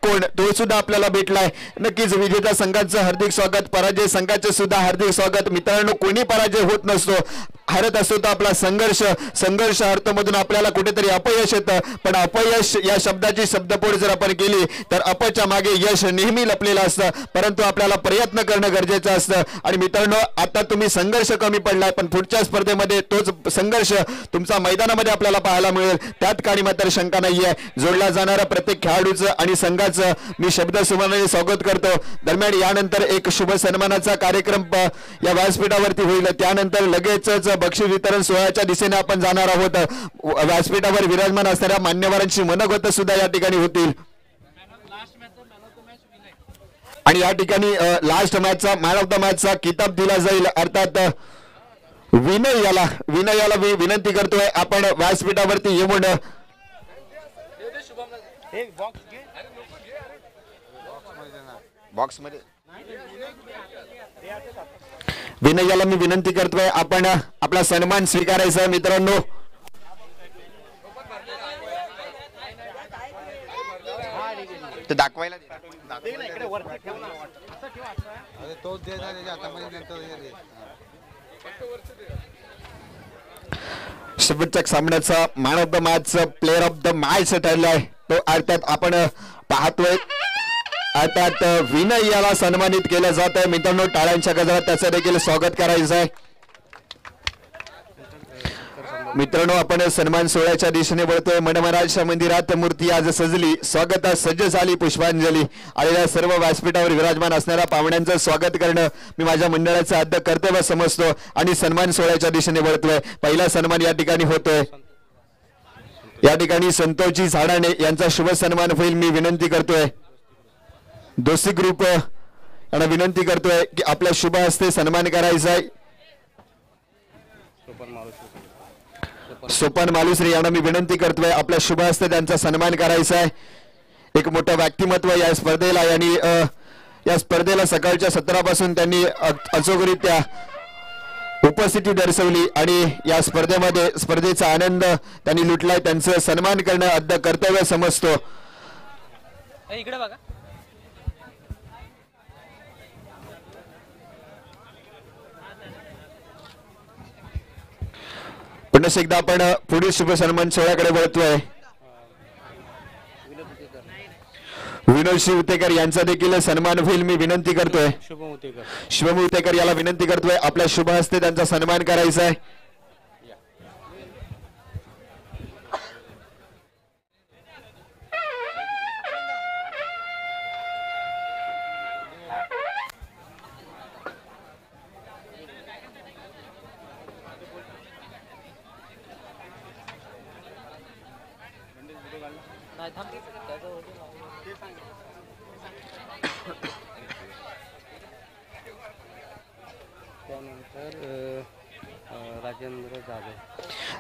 कोण तो सुद्धा आपल्याला भेटलाय. नक्कीच विजेता संघाचं हार्दिक स्वागत, पराजय संघाचं सुद्धा हार्दिक स्वागत. मित्रांनो, कोणी पराजय होत नसतो, हरत असतो तो आपला संघर्ष अर्थमधून आपल्याला कुठेतरी अपयश येतं. पण अपयश या शब्दाची शब्दपोड जर आपण केली तर अपच्या मागे यश नेहमी लपलेलं असतं, परंतु आपल्याला प्रयत्न करणं गरजेचं असतं. आणि मित्रांनो, आता तुम्ही संघर्ष कमी पडलाय, पण पुढच्या स्पर्धेमध्ये तोच संघर्ष तुमचा मैदानामध्ये आपल्याला पाहायला मिळेल, त्यात काही मात्र शंका नाहीये. जोडला जाणारा प्रत्येक खेळाडूचं आणि संघाचं मी शब्द सुमनाने स्वागत करतो. दरम्यान यानंतर एक शुभ सन्मानाचा कार्यक्रम या व्यासपीठावरती होईल. त्यानंतर लगेचच बक्षीस वितरण सोहळ्याच्या दिशेने आपण जाणार आहोत. व्यासपीठावर विराजमान असणाऱ्या मान्यवरांची मनोगत सुद्धा या ठिकाणी होतील. आणि या ठिकाणी लास्ट मॅचचा मॅन ऑफ द मॅचचा किताब दिला जाईल. अर्थात विनय याला मी विनंती करतोय, आपण व्यासपीठावरती येऊन बॉक्स मध्ये विनय याला मी विनंती करतोय, आपण आपला सन्मान स्वीकारायचा. मित्रांनो, ते दाखवायला शेवटच्या सामन्याचा man of the match, player of the match ठरलाय तो अर्थात आपण पाहतोय. अर्थात विनय याला सन्मानित केलं जात आहे. मित्रांनो, टाळ्यांच्या गजरात त्याचं देखील स्वागत करायचं आहे. मित्रांनो, आपण सन्मान सोहळ्याच्या दिशेने वळतोय. मनमराज मंदिरात मूर्ती आज सजली, स्वागतास सज्ज झाली पुष्पांजली. आलेल्या सर्व व्यासपीठावर विराजमान असणाऱ्या पाहुण्यांचं स्वागत करणं मी माझ्या मंडळाचं आद्य कर्तव्य समजतो आणि सन्मान सोहळ्याच्या दिशेने वळतोय. पहिला सन्मान या ठिकाणी होतोय. या ठिकाणी संतोषजी झाडाणे यांचा शुभ सन्मान होईल. मी विनंती करतोय दोस्ती ग्रुप यांना विनंती करतोय की आपल्या शुभ हस्ते सन्मान करायचा आहे. सोपान मालुसरे यांना मी विनंती करतोय आपल्या शुभ हस्ते त्यांचा सन्मान करायचा आहे. एक मोठं व्यक्तिमत्व या स्पर्धेला आणि या स्पर्धेला सकाळच्या सत्रापासून त्यांनी अचोकरित्या उपस्थिती दर्शवली आणि या स्पर्धेचा आनंद त्यांनी लुटलाय. त्यांचं सन्मान करणं अद्य कर्तव्य समजतो. इकडे बघा. पुन्हा एकदा आपण पुढील शुभ सन्मान सोहळ्याकडे वळतोय. विनोद शिवतेकर यांचा देखील सन्मान होईल. मी विनंती करतोय शुभम उतेकर याला विनंती करतोय आपल्या शुभ हस्ते त्यांचा सन्मान करायचा आहे.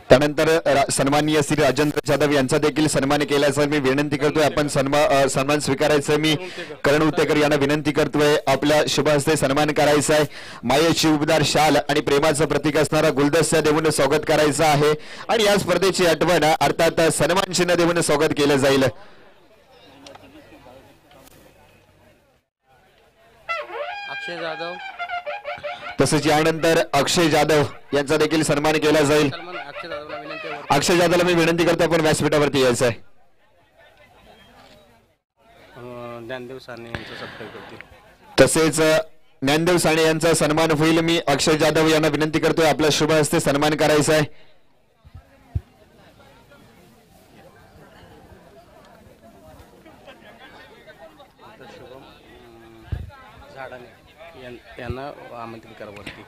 त्यानंतर सन्माननीय श्री राजेंद्र जाधव यांचा देखील सन्मान केल्याचं मी विनंती करतोय. आपण सन्मान स्वीकारायचं. मी करण उतेकर यांना विनंती करतोय आपल्या शुभ हस्ते सन्मान करायचा आहे. मायेची उबदार शाल आणि प्रेमाचं प्रतीक असणारा गुलदस्ता देऊन स्वागत करायचं आहे आणि या स्पर्धेची आठवण अर्थात सन्मान चिन्ह देऊन स्वागत केलं जाईल. अक्षय जाधव तसेच यानंतर अक्षय जाधव यांचा देखील सन्मान केला जाईल. अक्षय जाधवला मी विनंती करतो आपण व्यासपीठावरती यायचं आहे. तसेच ज्ञानदेव साने यांचा सन्मान होईल. मी अक्षय जाधव यांना विनंती करतोय आपल्या शुभ हस्ते सन्मान करायचा आहे.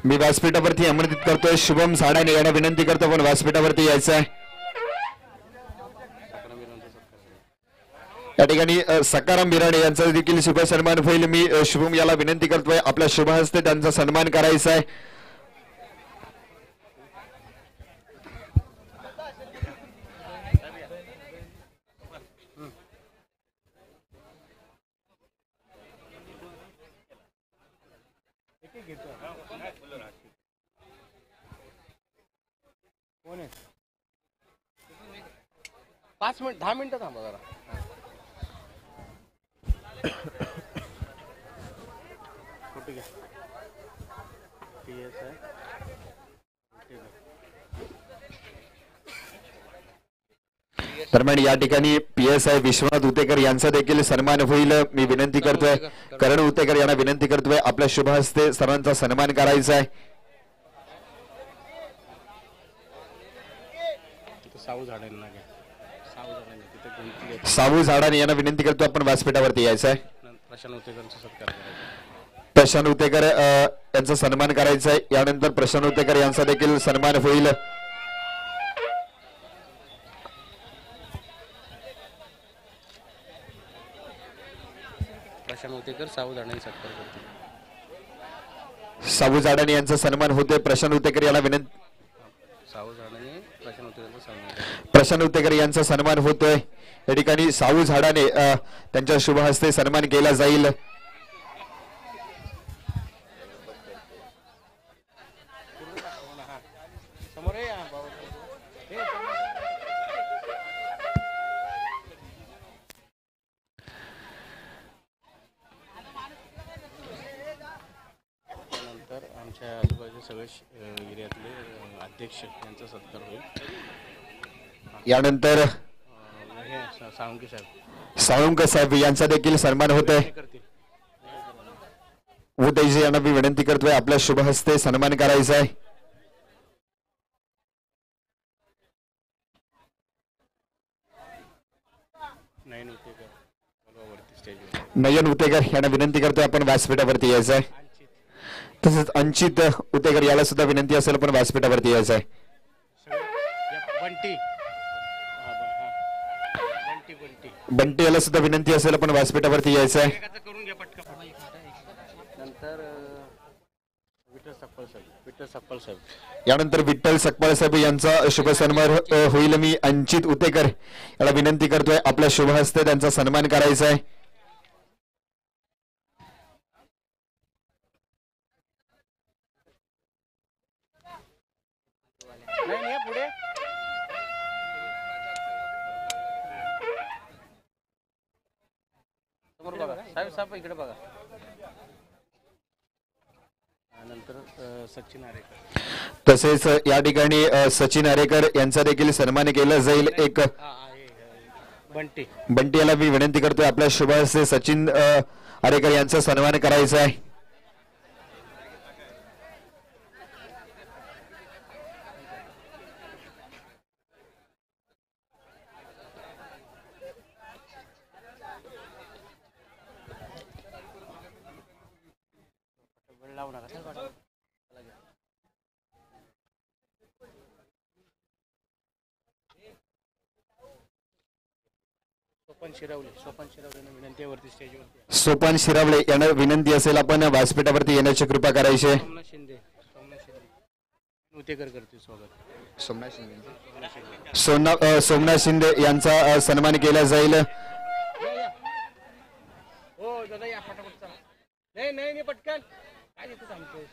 मी व्यासपीठावरती आमंत्रित करतोय शुभम झाडाने यांना विनंती करतो पण व्यासपीठावरती यायचं आहे. या ठिकाणी सकाराम बिराणे यांचा देखील शुभ सन्मान होईल. मी शुभम याला विनंती करतोय आपल्या शुभ हस्ते त्यांचा सन्मान करायचा आहे. कोण आहे 5 मिनिट 10 मिनिटं थांबा जरा. फोटो घ्या. PSI. दरम्यान या ठिकाणी PSI विश्वनाथ उतेकर यांचा देखील सन्मान होईल. मी विनंती करतोय, करण उतेकर यांना विनंती करतोय, आपल्या शुभ हस्ते सर्वांचा सन्मान करायचा आहे. तिथं साऊ झाडांना घ्या. साऊ झाडांना तिथं गुंतले आहेत. साबू झाडाने यांना विनंती करतोय, आपण व्यासपीठावरती यायचं आहे. प्रशांत उतेकरांचा सत्कार करायचा. प्रशांत उतेकर यांचा सन्मान करायचा आहे. यानंतर प्रशांत उतेकर यांचा देखील सन्मान होईल. प्रशांत उतेकर साऊ झाडांनी सत्कार करतील. साबू झाडाने यांचा सन्मान होतोय. प्रशांत उतेकर यांना विनंती, साऊ झाडांनी प्रशांत उतेकरांचा सन्मान करायचा. प्रशांत उतेकर यांचा सन्मान होतोय. या ठिकाणी सावू झाडाने त्यांच्या शुभ हस्ते सन्मान केला जाईल. समोर आहे हा, बाबा. हे समोर. त्यानंतर आमच्या आजूबाजूचे सगळे एरियातले अध्यक्ष यांचा सत्कार होईल. यानंतर हे सावंकी साहेब साळुंकर साहेब यांचा देखील सन्मान होतोय. हे करतील. उदयजी यांना मी विनंती करतोय, आपल्या शुभ हस्ते सन्मान करायचा आहे. नयन उतेकर बोलवा वरती स्टेजवर. नयन उतेकर यांना विनंती करतोय, आपण व्यासपीठावरती यायचं आहे. अंचित तसेच अंचित उतेकर याला सुद्धा विनंती असेल, पण व्यासपीठावरती यायचं आहे. सगळे या बंटी हा, हा. बंटी बंटी बंटी याला सुद्धा विनंती असेल, पण व्यासपीठावरती यायचं आहे. एकाचं करून घ्या पटकन. नंतर विठ्ठल सप्पल साहेब. विठ्ठल सप्पल साहेब यानंतर विठ्ठल सकपाळ साहेब यांचा शुभ सन्मान होईल. मी अंचित उतेकर याला विनंती करतोय, आपल्या शुभ हस्ते त्यांचा सन्मान करायचा आहे. नाही नाही, पुढे समोर बघा साहेब. साहेब इकडे बघा. नंतर सचिन आरेकर. तसेच या ठिकाणी सचिन आरेकर यांचा देखील सन्मान केला जाईल. एक बंटी बंटी याला मी विनंती करतोय, आपल्या शुभ हस्ते सचिन आरेकर यांचा सन्मान करायचा आहे. लावू नका. चल पाठवा. सोपन शिरवले. सोपन शिरवले विनंती आहे वरती स्टेजवरती. सोपान शिरावळे यांना विनंती असेल, आपण व्यासपीठावरती येण्याची कृपा करायची आहे. सोमनाथ शिंदे. सोमनाथ शिंदे उतेकर करतील स्वागत. सोमनाथ शिंदे यांचा सन्मान केला जाईल. हो दादा या पटापट चला. नाही नाही नाही पटकन काय येतो थांबतोय.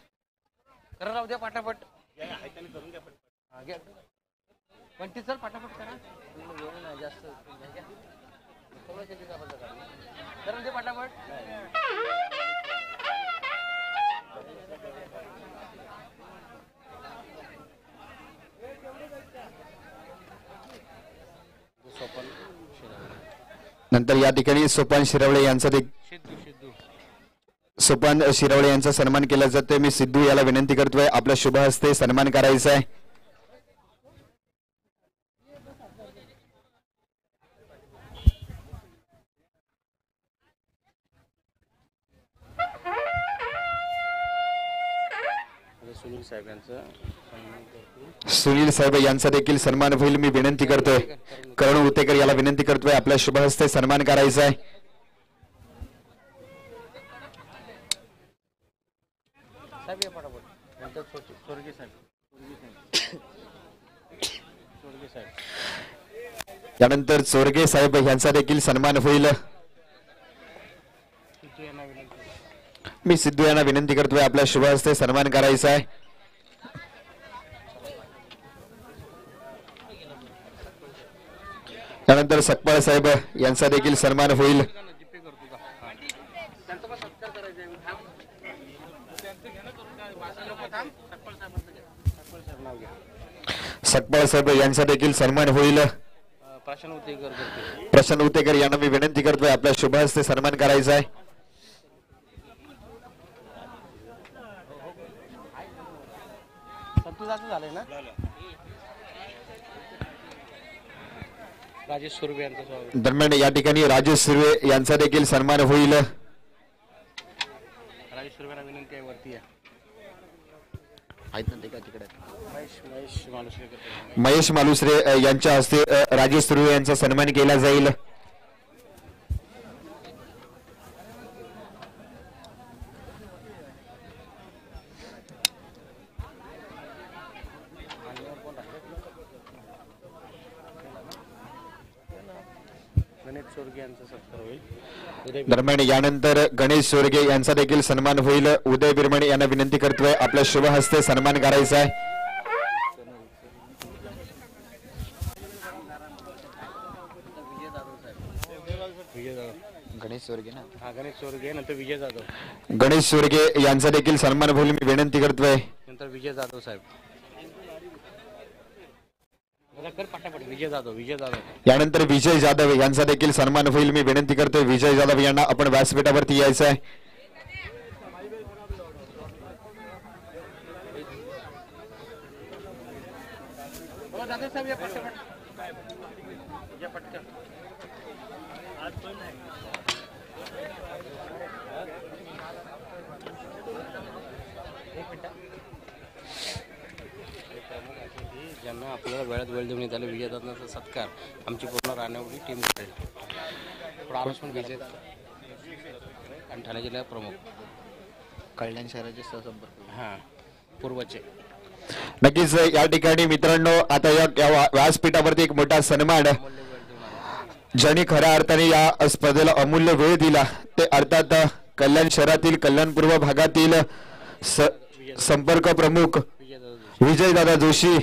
करा राहू द्या पटापट. करून घ्या पटपट. बंटी चल पटापट करा. वेळ नाही जास्त. करून दे पटापट. सोपन नंतर या ठिकाणी सोपान शिरवळे यांचा सिद्धू सिद्धू सोपान शिरवळे यांचा सन्मान केला जातोय. मी सिद्धू याला विनंती करतोय, आपल्या शुभ हस्ते सन्मान करायचा आहे. सुनील साहेब यांचं सन्मान करतील. सुनील साहेब यांचा देखील सन्मान होईल. मी विनंती करतोय, करण उतेकर याला विनंती करतोय, आपल्या शुभ हस्ते सन्मान करायचा आहे. साहेब या पटापट. नंतर स्वर्गीय साहेब. स्वर्गीय साहेब यानंतर चोरगे साहेब यांचा देखील सन्मान होईल. सिद्धू यांना विनंती. मी सिद्धू यांना विनंती करतोय, आपल्या शुभ हस्ते सन्मान करायचा आहे. त्यानंतर सकपाळ साहेब यांचा देखील सन्मान होईल. जिप्पे करतो का. नाव घ्या. सकपाळ साहेब यांचा देखील सन्मान होईल. प्रशांत उतेकर करते. प्रशांत उतेकर यांना मी विनंती करतोय आपल्या शुभ हस्ते सन्मान करायचा आहे. संतुजाचं झालंय ना. राजेश सुर्वे यांचं स्वागत. दरम्यान या ठिकाणी राजेश सुर्वे यांचा देखील सन्मान होईल. राजेश सुर्वेला विनंती आहे वरती या. महेश मालुसरे करते. महेश मालुसरे यांच्या हस्ते राजेश सुर्वे यांचा सन्मान केला जाईल. गणेश सोरगे यांचा सत्कार होईल. उदय दरम्यान यानंतर गणेश सोरगे यांचा देखील सन्मान होईल. उदय बिरमणे यांना विनंती करतोय आपल्या शुभ हस्ते सन्मान करायचा आहे. विजय जाधव. गणेश सोरगे ना. हा गणेश सोरगे नंतर विजय जाधव. गणेश सोरगे यांचा देखील सन्मान होईल. मी विनंती करतोय. नंतर विजय जाधव साहेब. कर पटापट. विजय जाधव. यानंतर विजय जाधव यांचा देखील सन्मान होईल. मी विनंती करतोय विजय जाधव यांना आपण व्यासपीठावरती यायचं आहे. जाधव साहेब या पटापट. या पटकन. ज्यांना आपल्याला वेळात वेळ देऊन आले विजयदादांचा सत्कार आमची पूर्ण राहण्यावरची टीम करेल. थोडा आवाज पण विजय आणि ठाणे जिल्हा प्रमुख कल्याण शहराचे सहसंपर्क. हां पूर्वचे. नक्कीच या ठिकाणी मित्रांनो आता या व्यासपीठावरती एक मोठा सन्मान ज्यांनी खऱ्या अर्थाने या स्पर्धेला अमूल्य वेळ दिला ते अर्थात कल्याण शहरातील कल्याण पूर्व भागातील संपर्क प्रमुख विजयदादा जोशी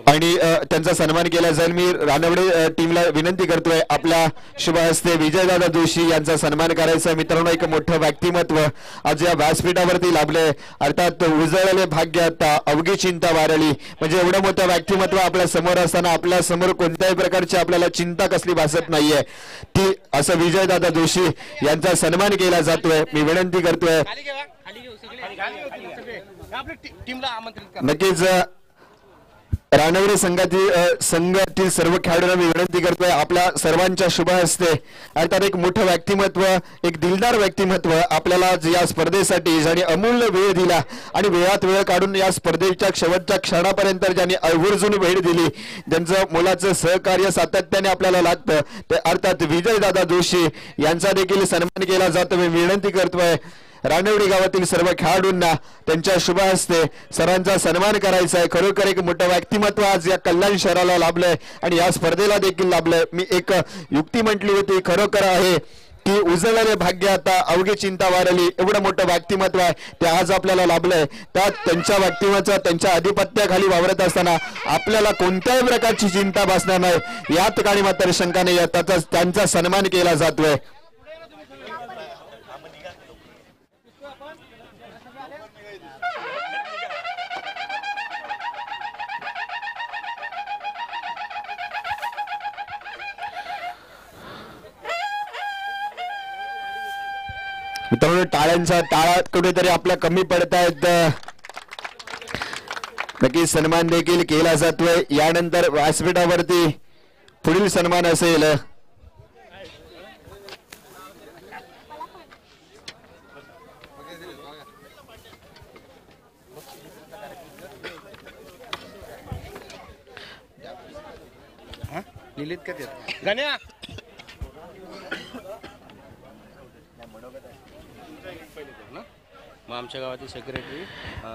आणि त्यांचा सन्मान केला जाईल. मी रानवडे टीमला विनंती करतोय आपल्या शुभ हस्ते विजयदादा जोशी यांचा सन्मान करायचा. मित्रांनो एक मोठं व्यक्तिमत्व आज या व्यासपीठावरती लाभले. अर्थात उजळले भाग्य आता अवघी चिंता वारली. म्हणजे एवढं मोठं व्यक्तिमत्व आपल्या समोर असताना आपल्या समोर कोणत्याही प्रकारची आपल्याला चिंता कसली भासत नाहीये. ती असं विजयदादा जोशी यांचा सन्मान केला जातोय. मी विनंती करतोय टीमला आमंत्रित करा. नक्कीच रानवडे संघातील सर्व खेळाडूंना मी विनंती करतोय आपल्या सर्वांच्या शुभ हस्ते अर्थात एक मोठं व्यक्तिमत्व एक दिलदार व्यक्तिमत्व आपल्याला या स्पर्धेसाठी ज्यांनी अमूल्य वेळ दिला आणि वेळात वेळ काढून या स्पर्धेच्या शेवटच्या क्षणापर्यंत ज्यांनी आवर्जून भेट दिली ज्यांचं मोलाचं सहकार्य सातत्याने आपल्याला लागतं ते अर्थात विजयदादा जोशी यांचा देखील सन्मान केला जातो. मी विनंती करतोय रानवडी गावातील सर्व खेळाडूंना त्यांच्या शुभ हस्ते सर्वांचा सन्मान करायचा आहे. खरोखर एक मोठं व्यक्तिमत्व आज या कल्याण शहराला लाभलंय आणि या स्पर्धेला देखील लाभलंय. मी एक युक्ती म्हटली होती खरोखर आहे की उजळलेले भाग्य आता अवघी चिंता वारली. एवढं मोठं व्यक्तिमत्व आहे ते आज आपल्याला लाभलंय. त्यात त्यांच्या व्यक्तिमत्व त्यांच्या आधिपत्याखाली वावरत असताना आपल्याला कोणत्याही प्रकारची चिंता भासणार नाही या ठिकाणी मात्र शंका नाही. त्यांचा सन्मान केला जातोय. मित्रांनो टाळ्यांचा टाळा कुठेतरी आपल्या कमी पडत आहेत. नक्की सन्मान देखील केला जातोय. यानंतर व्यासपीठावरती पुढील सन्मान असेल लिहिलीत का ते गण्या. मग आमच्या गावातील सेक्रेटरी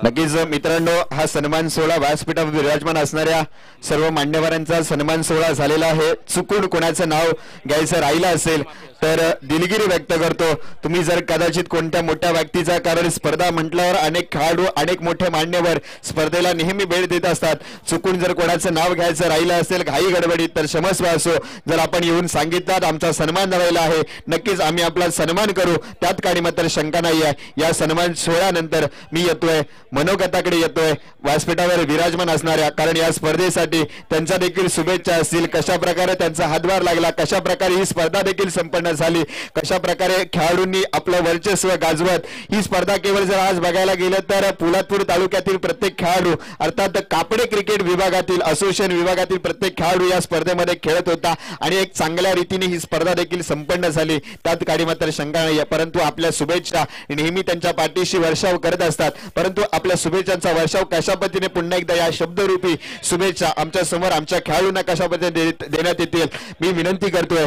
नक्कीच मित्रांनो हा सन्मान सोहळा व्यासपीठावर विराजमान असणाऱ्या सर्व मान्यवरांचा सन्मान सोहळा झालेला आहे. चुकून कोणाचं नाव घ्यायचं राहिलं असेल तर दिलगिरी व्यक्त करतो. तुम्ही जर कदाचित कोणत्या मोठ्या व्यक्तीचा कारण स्पर्धा म्हटल्यावर अनेक खेळाडू अनेक मोठे मान्यवर स्पर्धेला नेहमी भेट देत असतात. चुकून जर कोणाचं नाव घ्यायचं राहिलं असेल घाई गडबडीत तर क्षमस्व असो. जर आपण येऊन सांगितलात आमचा सन्मान राहिला आहे नक्कीच आम्ही आपला सन्मान करू त्यात काही मात्र शंका नाही आहे. या सन्मान सोहळ्यानंतर मी येतोय मनोगताकडे येतोय व्यासपीठावर विराजमान असणाऱ्या, कारण या स्पर्धेसाठी त्यांचा देखील शुभेच्छा असतील. कशा प्रकारे त्यांचा हातभार लागला, कशा प्रकारे ही स्पर्धा देखील संपन्न झाली, कशा प्रकारे खेळाडूंनी आपलं वर्चस्व गाजवत ही स्पर्धा केवळ जर आज बघायला गेलं तर पोलादपूर तालुक्यातील प्रत्येक खेळाडू अर्थात कापडे क्रिकेट विभागातील असोसिएशन विभागातील प्रत्येक खेळाडू या स्पर्धेमध्ये खेळत होता आणि एक चांगल्या रीतीने ही स्पर्धा देखील संपन्न झाली. त्यात काही मात्र शंका नाही. परंतु आपल्या शुभेच्छा नेहमी त्यांच्या पाठीशी वर्षाव करत असतात, परंतु आपल्या शुभेच्छांचा वर्षाव कशा पद्धतीने पुन्हा एकदा या शब्दरूपी शुभेच्छा आमच्या समोर आमच्या खेळाडूंना कशा पद्धतीने देण्यात येतील मी विनंती करतोय.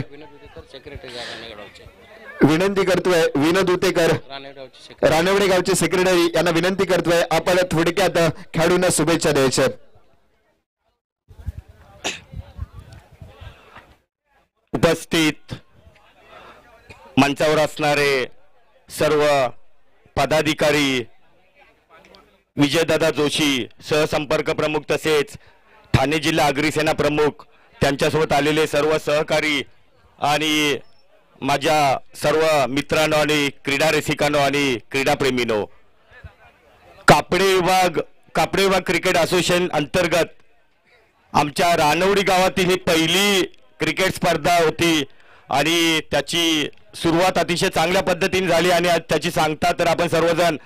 विनोद उतेकर रानवडे गावचे सेक्रेटरी यांना विनंती करतोय आपण थोडक्यात खेळाडूंना शुभेच्छा द्यायच्या. उपस्थित मंचावर असणारे सर्व पदाधिकारी, विजयदादा जोशी सहसंपर्क प्रमुख तसेच ठाणे जिल्हा अग्रिसेना प्रमुख, त्यांच्यासोबत आलेले सर्व सहकारी आणि माझ्या सर्व मित्रांनो आणि क्रीडा रसिकांनो आणि क्रीडाप्रेमींनो, कापडे विभाग क्रिकेट असोसिएशन अंतर्गत आमच्या रानवडी गावातील ही पहिली क्रिकेट स्पर्धा होती आणि त्याची सुरुवात अतिशय चांगल्या पद्धतीने झाली आणि त्याची सांगता तर आपण सर्वजण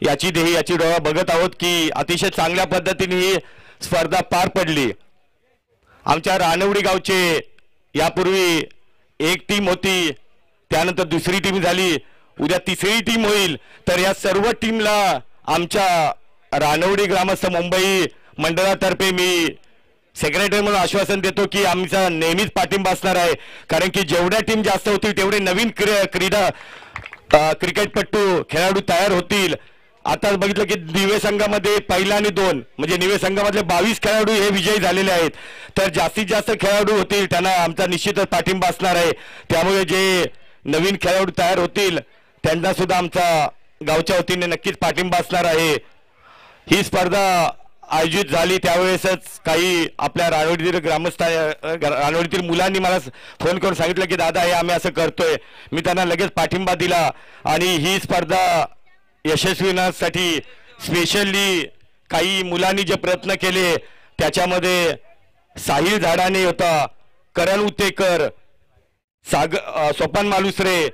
याची डोळा बघत आहोत की अतिशय चांगल्या पद्धतीने ही स्पर्धा पार पडली. आमच्या रानवडी गावचे यापूर्वी एक टीम होती, त्यानंतर दुसरी टीम झाली, उद्या तिसरी टीम होईल. तर या सर्व टीमला आमच्या रानवडी ग्रामस्थ मुंबई मंडळातर्फे मी सेक्रेटरी म्हणून आश्वासन देतो की आमचा नेहमीच पाठिंबा असणार आहे, कारण की जेवढ्या टीम जास्त होतील तेवढे नवीन क्रिकेटपटू खेळाडू तयार होतील. आता बघितलं की निवे संघामध्ये पहिला आणि 2 म्हणजे निवे संघामधले 22 खेळाडू हे विजयी झालेले आहेत. तर जास्तीत जास्त खेळाडू होतील त्यांना आमचा निश्चितच पाठिंबा असणार आहे. त्यामुळे जे नवीन खेळाडू तयार होतील त्यांना सुद्धा आमचा गावच्या वतीने नक्कीच पाठिंबा असणार आहे. ही स्पर्धा आयोजित झाली त्यावेळेसच काही आपल्या रानवडीतील रानवडीतील मुलांनी मला फोन करून सांगितलं की दादा हे आम्ही असं करतोय. मी त्यांना लगेच पाठिंबा दिला आणि ही स्पर्धा यशस्वी होण्यासाठी स्पेशली काही मुलांनी जे प्रयत्न केले त्याच्यामध्ये साहिल झाडाने होता, करण उतेकर, सोपान मालुसरे,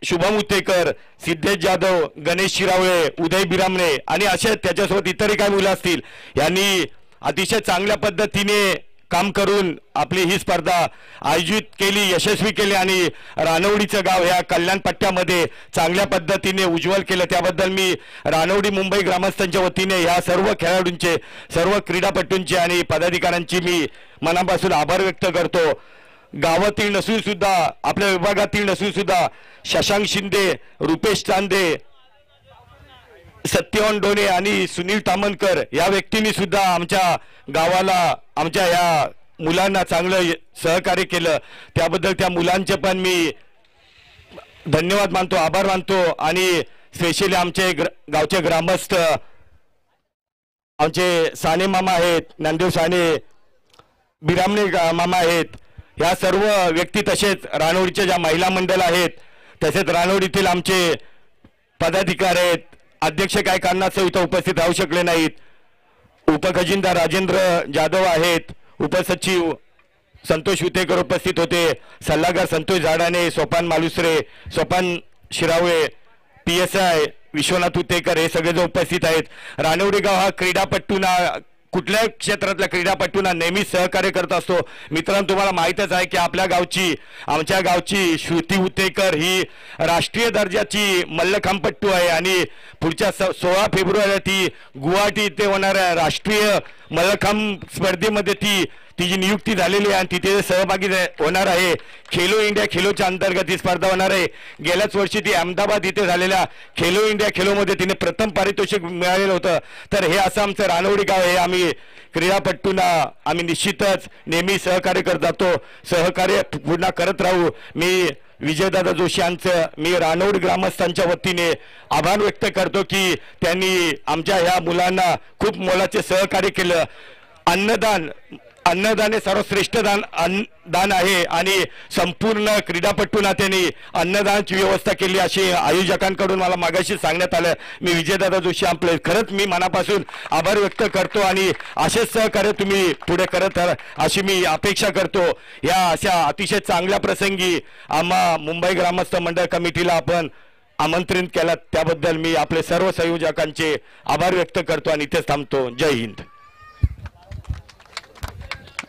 शुभम उतेकर, सिद्धेश जाधव, गणेश शिरावळे, उदय बिरामणे आणि असे त्याच्यासोबत इतरही काही मुलं असतील. यांनी अतिशय चांगल्या पद्धतीने काम करून आपली ही स्पर्धा आयोजित केली, यशस्वी केली आणि रानवडीचं गाव ह्या कल्याण पट्ट्यामध्ये चांगल्या पद्धतीने उज्ज्वल केलं. त्याबद्दल मी रानवडी मुंबई ग्रामस्थांच्या वतीने या सर्व खेळाडूंचे, सर्व क्रीडापटूंचे आणि पदाधिकाऱ्यांची मी मनापासून आभार व्यक्त करतो. गावातील नसून सुद्धा, आपल्या विभागातील नसून सुद्धा शशांक शिंदे, रुपेश चांदे, सत्यवान डोने आणि सुनील तामनकर या व्यक्तींनी सुद्धा आमच्या गावाला, आमच्या या मुलांना चांगलं सहकार्य केलं. त्याबद्दल त्या मुलांचे पण मी धन्यवाद मानतो, आभार मानतो. आणि स्पेशली आमचे गावचे ग्रामस्थ, आमचे साने मामा आहेत, ज्ञानदेव साने, बिरामणे मामा आहेत, या सर्व व्यक्ती, तसेच रानवडीच्या ज्या महिला मंडळ आहेत, तसेच रानवडीतील आमचे पदाधिकारी आहेत. अध्यक्ष काय कारणास्तव इथं उपस्थित राहू शकले नाहीत. उपखजिनदार राजेंद्र जाधव आहेत, उपसचिव संतोष उतेकर उपस्थित होते, सल्लागार संतोष झाडाने, सोपान मालुसरे, सोपान शिरावळे, PSI विश्वनाथ उतेकर हे सगळे जे उपस्थित आहेत. रानवडी गाव हा क्रीडापटूंना, कुठल्याही क्षेत्रातल्या क्रीडापटूंना नेहमी सहकार्य करत असतो. मित्रांनो, तुम्हाला माहीतच आहे की आमच्या गावची श्रुती उतेकर ही राष्ट्रीय दर्जाची मल्लखांबपटू आहे आणि पुढच्या 16 फेब्रुवारीला ती गुवाहाटी इथे होणाऱ्या राष्ट्रीय मल्लखांब स्पर्धेमध्ये तिची नियुक्ती झालेली आहे आणि तिथे सहभागी होणार आहे. खेलो इंडिया खेलोच्या अंतर्गत ही स्पर्धा होणार आहे. गेल्याच वर्षी ती अहमदाबाद इथे झालेल्या खेलो इंडिया खेलोमध्ये तिने प्रथम पारितोषिक मिळालेलं होतं. तर हे असं आमचं रानवडी गाव आहे. आम्ही क्रीडापटूंना आम्ही निश्चितच नेहमी सहकार्य करत जातो, सहकार्य पुन्हा करत राहू. मी विजयदादा जोशी यांचं मी रानवडी ग्रामस्थांच्या वतीने आभार व्यक्त करतो की त्यांनी आमच्या ह्या मुलांना खूप मोलाचे सहकार्य केलं. अन्नदान अन्नदान हे सर्वश्रेष्ठ दान आहे आणि संपूर्ण क्रीडापटू नात्याने अन्नदानाची व्यवस्था केली अशी आयोजकांकडून मला मागाशी सांगण्यात आलं. मी विजयदादा जोशी आपले खरंच मी मनापासून आभार व्यक्त करतो आणि असेच सहकार्य तुम्ही पुढे करत राहा अशी मी अपेक्षा करतो. या अशा अतिशय चांगल्या प्रसंगी आम्हा मुंबई ग्रामस्थ मंडळ कमिटीला आपण आमंत्रित केलं त्याबद्दल मी आपले सर्व संयोजकांचे आभार व्यक्त करतो आणि इथेच थांबतो. जय हिंद.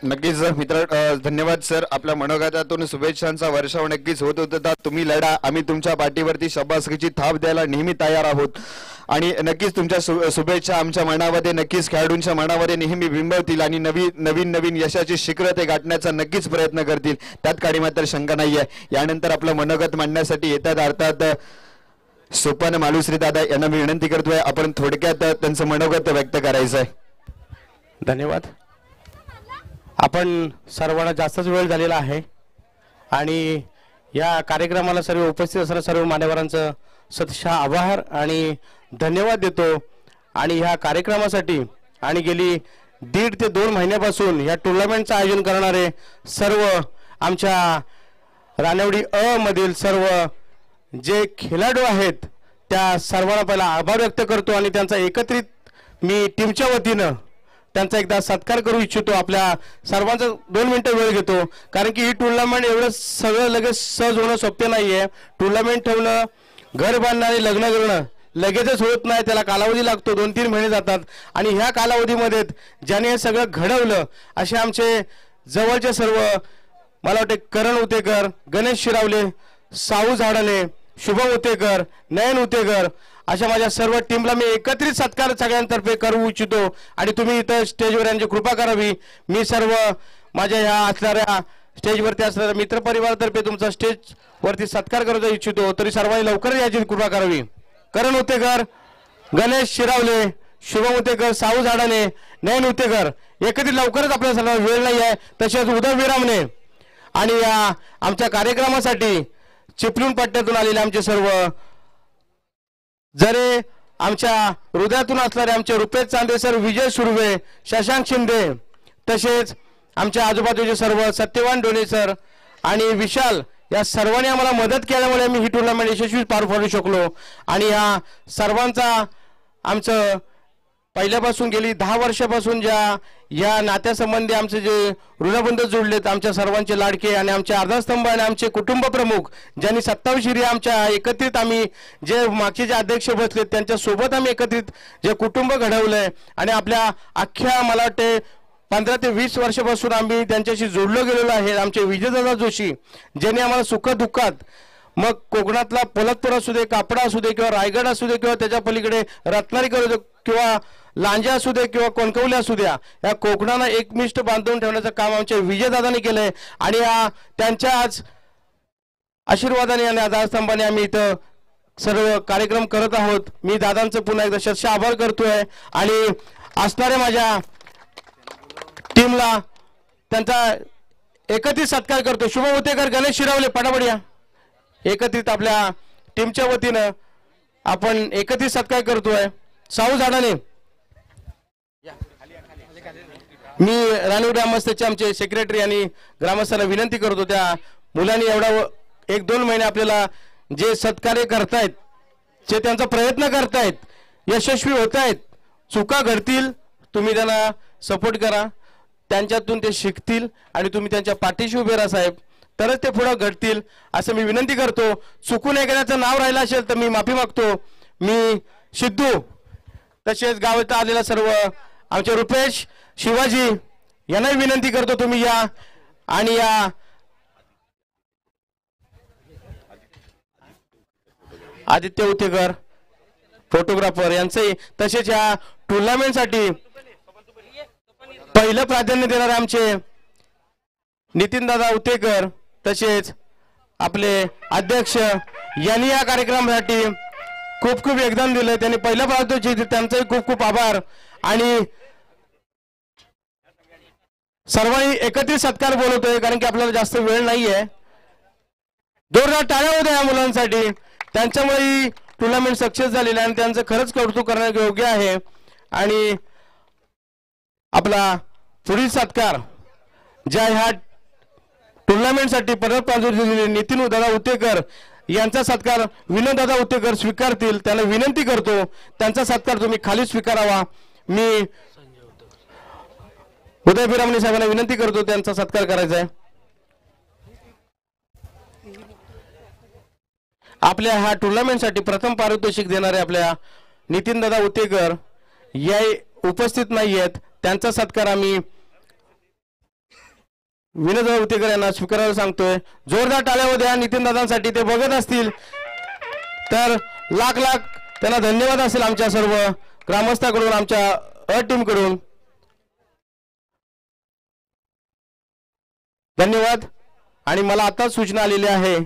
नक्कीच मित्र धन्यवाद सर. आपल्या मनोगतातून शुभेच्छांचा वर्षाव नक्कीच होत होता. तुम्ही लढा, आम्ही तुमच्या पाठीवरती शाबासकीची थाप द्यायला नेहमी तयार आहोत आणि नक्कीच तुमच्या शुभेच्छा आमच्या मनामध्ये नक्कीच खेळाडूंच्या मनामध्ये नेहमी बिंबवतील आणि नवीन यशाची शिखरं ते गाठण्याचा नक्कीच प्रयत्न करतील. त्यात काही मात्र शंका नाही आहे. यानंतर आपलं मनोगत मांडण्यासाठी येतात अर्थात सोपान मालुसरी दादा यांना मी विनंती करतोय आपण थोडक्यात त्यांचं मनोगत व्यक्त करायचं आहे. धन्यवाद. आपण सर्वांना जास्तच वेळ झालेला आहे आणि या कार्यक्रमाला सर्व उपस्थित असणाऱ्या सर्व मान्यवरांचं सतशः आभार आणि धन्यवाद देतो. आणि ह्या कार्यक्रमासाठी आणि गेली 1.5 ते 2 महिन्यापासून या टुर्नामेंटचं आयोजन करणारे सर्व आमच्या रानवडी अ मधील सर्व जे खेळाडू आहेत त्या सर्वांना पहिला आभार व्यक्त करतो आणि त्यांचा एकत्रित मी टीमच्या वतीनं त्यांचा एकदा सत्कार करू इच्छितो. आपल्या सर्वांचा 2 मिनिटं वेळ घेतो कारण की ही टुर्नामेंट एवढं सगळं लगेच सहज होणं सोपे नाही आहे. टुर्नामेंट ठेवणं, घर बांधणं आणि लग्न करणं लगेचच होत नाही. त्याला कालावधी लागतो, 2-3 महिने जातात आणि ह्या कालावधीमध्ये ज्याने हे सगळं घडवलं असे आमचे जवळचे सर्व मला वाटते करण उतेकर, गणेश शिरावले, साऊ झाडाले, शुभम उतेकर, नयन उतेकर अशा माझ्या सर्व टीमला मी एकत्रित सत्कार सगळ्यांतर्फे करू इच्छितो आणि तुम्ही इथं स्टेजवर यांची कृपा करावी. मी सर्व माझ्या ह्या असणाऱ्या स्टेजवरती असणाऱ्या मित्रपरिवारातर्फे तुमचा स्टेजवरती सत्कार करू इच्छितो. तरी सर्वांनी लवकर याची कृपा करावी. करण उतेकर, गणेश शिरावले, शुभम उतेकर, साऊ झाडाने, नयन उतेकर एकत्रित लवकरच आपल्या सर्वांना वेळ नाही आहे. तसेच उदय विरामने आणि या आमच्या कार्यक्रमासाठी चिपळूण पट्ट्यातून आलेले आमचे सर्व जरे आमच्या हृदयातून असणारे आमचे रुपेश चांदे सर, विजय सुर्वे, शशांक शिंदे तसेच आमच्या आजूबाजूचे सर्व सत्यवान डोणे सर आणि विशाल या सर्वांनी आम्हाला मदत केल्यामुळे मी ही टुर्नामेंट यशस्वी पार पाडू शकलो. आणि या सर्वांचा आमचं पहिल्यापासून गेली 10 वर्षापासून ज्या या नात्यासंबंधी आमचे जे ऋणबंध जोडलेत आमच्या सर्वांचे लाडके आणि आमचे आधारस्तंभ आणि आमचे कुटुंब प्रमुख ज्यांनी 27 शिरी आमच्या एकत्रित आम्ही जे मागचे जे अध्यक्ष बसलेत त्यांच्यासोबत आम्ही एकत्रित जे कुटुंब घडवलंय आणि आपल्या अख्ख्या मला वाटते 15 ते 20 वर्षापासून आम्ही त्यांच्याशी जोडलो गेलेलो आहे. आमचे विजयदादा जोशी ज्यांनी आम्हाला सुखदुःखात मग कोकणातला पोलादपूर असू दे, कापडा असू दे किंवा रायगड असू दे किंवा त्याच्या पलीकडे रत्नागिरी असू दे किंवा लांजा असू दे किंवा कोणकवली असू द्या, या कोकणाला एकमिष्ट बांधून ठेवण्याचं काम आमच्या विजयदादांनी केलंय आणि त्यांच्या आज आशीर्वादाने आणि आधारस्तंभाने आम्ही इथं सर्व कार्यक्रम करत आहोत. मी दादांचं पुन्हा एकदा शतशः आभार करतोय आणि असणाऱ्या माझ्या टीमला त्यांचा एकत्रित सत्कार करतो. शुभम उतेकर, गणेश शिरावले पटापट या. एकत्रित आपल्या टीमच्या वतीनं आपण एकत्रित सत्कार करतोय. साऊ झाडाने मी रानू ग्रामस्थांचे आमचे सेक्रेटरी आणि ग्रामस्थांना विनंती करतो त्या मुलांनी एवढा 1-2 महिने आपल्याला जे सत्कार्य करतायत, जे त्यांचा प्रयत्न करतायत, यशस्वी होत आहेत. चुका घडतील, तुम्ही त्यांना सपोर्ट करा, त्यांच्यातून ते शिकतील आणि तुम्ही त्यांच्या पाठीशी उभे राहा साहेब, तरच ते पुढे घडतील असं मी विनंती करतो. चुकून एखाद्याचं नाव राहिलं असेल तर मी माफी मागतो. मी सिद्धू तसेच गावात आलेला सर्व आमचे रुपेश, शिवाजी यांनाही विनंती करतो तुम्ही या आणि या आदित्य उतेकर फोटोग्राफर यांचंही तसेच या टुर्नामेंटसाठी पहिलं प्राधान्य देणारे आमचे नितीनदादा उतेकर तसेच आपले अध्यक्ष यांनी या कार्यक्रमासाठी खूप खूप योगदान दिलं. त्यांनी पहिला प्राधान्य त्यांचाही खूप खूप आभार आणि सर्वांनी एकत्रित सत्कार बोलवतोय कारण की आपल्याला जास्त वेळ नाहीये. जोरदार टाळ्या होत्या या मुलांसाठी, त्यांच्यामुळे ही टुर्नामेंट सक्सेस झालेली आहे आणि त्यांचं खरंच कौतुक करण्यात योग्य आहे. आणि आपला पुढील सत्कार ज्या ह्या टुर्नामेंटसाठी परत पाजूर दिलेले नितीन दादा उतेकर यांचा सत्कार विनोद दादा उतेकर स्वीकारतील त्यांना विनंती करतो त्यांचा सत्कार तुम्ही खाली स्वीकारावा. मी उदय बिरामणी साहेबांना विनंती करतो त्यांचा सत्कार करायचा आहे. आपल्या ह्या टुर्नामेंटसाठी प्रथम पारितोषिक देणारे आपल्या नितीन दादा उतेकर या उपस्थित नाही आहेत. त्यांचा सत्कार आम्ही विनोद दादा उतेकर यांना स्वीकारायला सांगतोय. जोरदार टाळ्या द्या नितीन दादांसाठी. ते बघत असतील तर लाख लाख त्यांना धन्यवाद असेल आमच्या सर्व ग्रामस्थांकडून आमच्या टीम कडून. धन्यवाद. आणि मला आताच सूचना आलेली आहे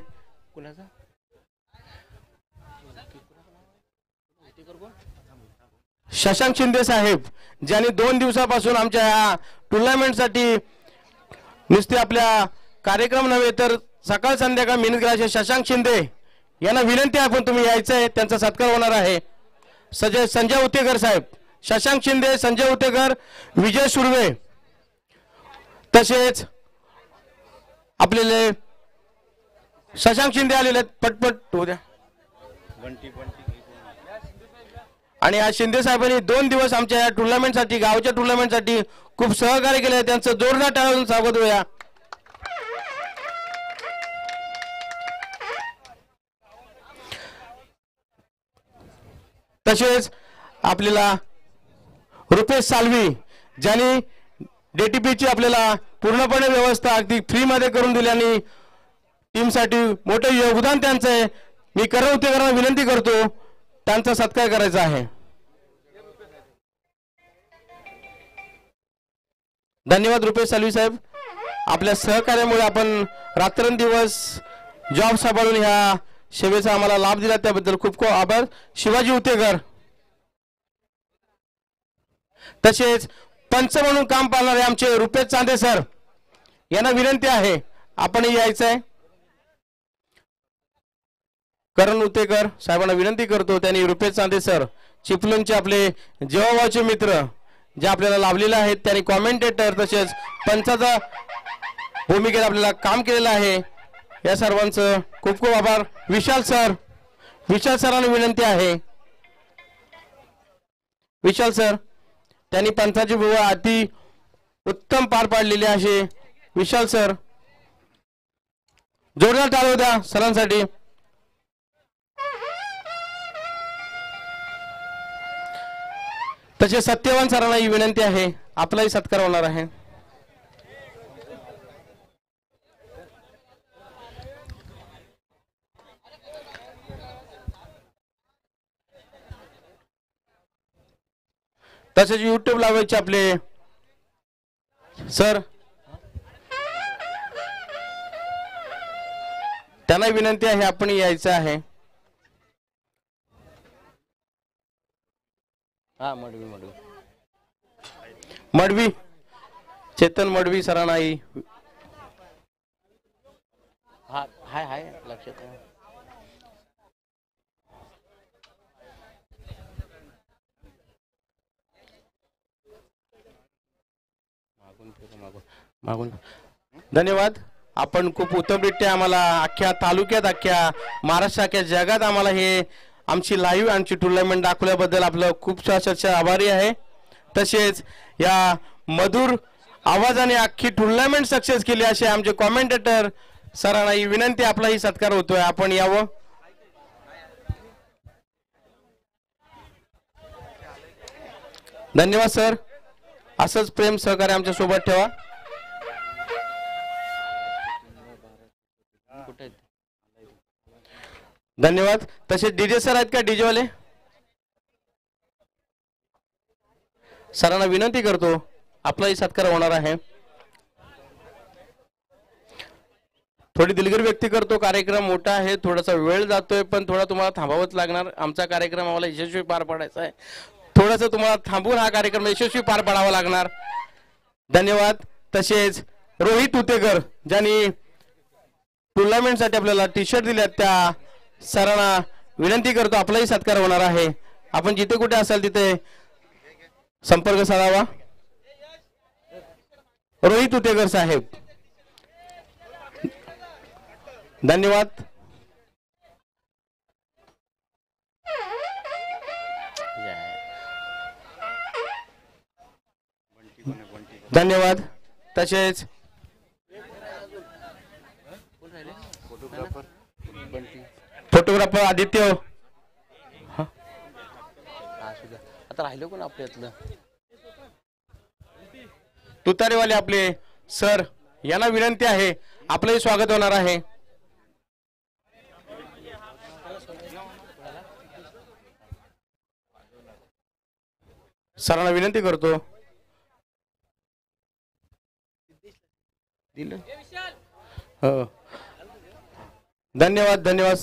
शशांक शिंदे साहेब ज्यांनी 2 दिवसापासून आमच्या या टुर्नामेंटसाठी नुसते आपल्या कार्यक्रम नव्हे तर सकाळ संध्याकाळ मेहनत करायचे शशांक शिंदे यांना विनंती आहे आपण तुम्ही यायचं आहे. त्यांचा सत्कार होणार आहे. संजय उतेकर साहेब, शशांक शिंदे, संजय उतेकर, विजय सुर्वे तसेच आपल्याला शशांक शिंदे आलेले आहेत. पटपट होऊ द्या. आणि आज शिंदे साहेबांनी 2 दिवस आमच्या या टुर्नामेंटसाठी गावच्या टुर्नामेंटसाठी खूप सहकार्य केले. त्यांचं जोरदार टाळ्यातून स्वागत होऊया. तसेच आपल्याला रुपेश सालवी ज्यांनी डीटीपीची आपल्याला पूर्णपणे व्यवस्था अगदी फ्री मध्ये करून दिली आणि टीमसाठी मोठे योगदान त्यांचं आहे. मी करण उतेकरांना विनंती करतो त्यांचा सत्कार करायचा आहे. धन्यवाद रुपेश सालवी साहेब. आपल्या सहकार्यामुळे आपण रात्रंदिवस जॉब सांभाळून ह्या सेवेचा आम्हाला लाभ दिला त्याबद्दल खूप खूप आभार. शिवाजी उतेकर तसेच पंच म्हणून काम पाहणारे आमचे रुपेश चांदे सर यांना विनंती आहे आपण यायचं आहे. करण उतेकर साहेबांना विनंती करतो त्यांनी रुपेश चांदे सर चिपळूणचे आपले जेवाभावाचे मित्र जे आपल्याला लाभलेले आहेत त्यांनी कॉमेंटेटर तसेच पंचाचा भूमिकेत आपल्याला काम केलेलं आहे. या सर्वांचं खूप खूप आभार. विशाल सरांना विनंती आहे. विशाल सर त्यांनी पंचाची भूमिका अति उत्तम पार पाडलेली आहे. विशाल सर जोरदार टाळ्या द्या सरांसाठी. तसे सत्यवान सरांना ही विनंती आहे आपलाही सत्कार होणार आहे. तसेच युट्यूब लावायचे आपले सर त्यांना विनंती आहे आपण यायचं आहे. मडवी चेतन मडवी सरांना हाय लक्षात आहे. मागून धन्यवाद. आपण खूप उत्तमरित्या आम्हाला अख्ख्या तालुक्यात अख्ख्या महाराष्ट्र अख्ख्या जगात आम्हाला हे आमची लाईव्ह आमची टुर्नामेंट दाखवल्याबद्दल आपलं खूप आभारी आहे. तसेच या मधुर आवाजाने अख्खी टुर्नामेंट सक्सेस केली असे आमचे कॉमेंटेटर सरांना ही विनंती आपलाही सत्कार होतोय आपण यावं. धन्यवाद सर. असंच प्रेम सहकार्य आमच्या सोबत ठेवा. धन्यवाद. तसेच डीजे सर आहेत का डीजे वाले सरांना विनंती करतो आपलाही सत्कार होणार आहे. थोडी दिलगिरी व्यक्त करतो. कार्यक्रम मोठा आहे थोडासा वेळ जातोय पण थोडा तुम्हाला थांबावंच लागणार. आमचा कार्यक्रम आम्हाला यशस्वी पार पाडायचा आहे. थोडंसं तुम्हाला थांबून हा कार्यक्रम यशस्वी पार पाडावा लागणार. धन्यवाद. तसेच रोहित उतेकर ज्यांनी टुर्नामेंटसाठी आपल्याला टी शर्ट दिल्यात त्या सरांना विनंती करतो आपलाही सत्कार होणार आहे. आपण जिथे कुठे असाल तिथे संपर्क साधावा. रोहित उतेकर साहेब. धन्यवाद. धन्यवाद. तसेच फोटोग्राफर आदित्य. आता राहिलं कोण आपल्यातलं? तुतारेवाले आपले सर यांना विनंती आहे, आपलंही स्वागत होणार आहे. सरांना विनंती करतो. दिलं. हो. धन्यवाद. धन्यवाद.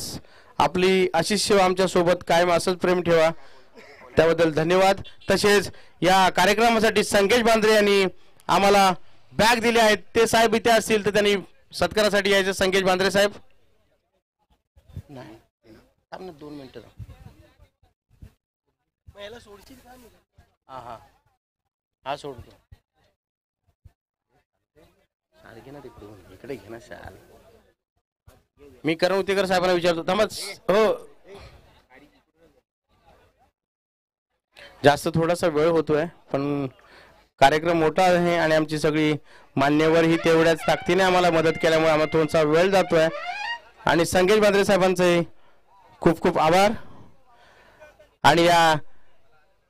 आपली अशीच सेवा आमच्या सोबत कायम असंच प्रेम ठेवा, त्याबद्दल धन्यवाद. तसेच या कार्यक्रमासाठी संकेश बांद्रे यांनी आम्हाला बॅग दिले आहेत. ते साहेब इथे असतील तर त्यांनी सत्कारासाठी यायचं. संकेश बांद्रे साहेब. नाही थांब ना 2 मिनिटं. हा हा सोडतो. शाल घे ना तिकडून, इकडे घे ना शाल. मी करण उतेकर साहेबांना विचारतो. थांबच. हो, जास्त थोडासा वेळ होतोय, पण कार्यक्रम मोठा आहे आणि आमची सगळी मान्यवर ही तेवढ्याच ताकदीने आम्हाला मदत केल्यामुळे आम्हाला थोडासा वेळ जातोय. आणि संकेश बांद्रे साहेबांचे खूप खूप आभार. आणि या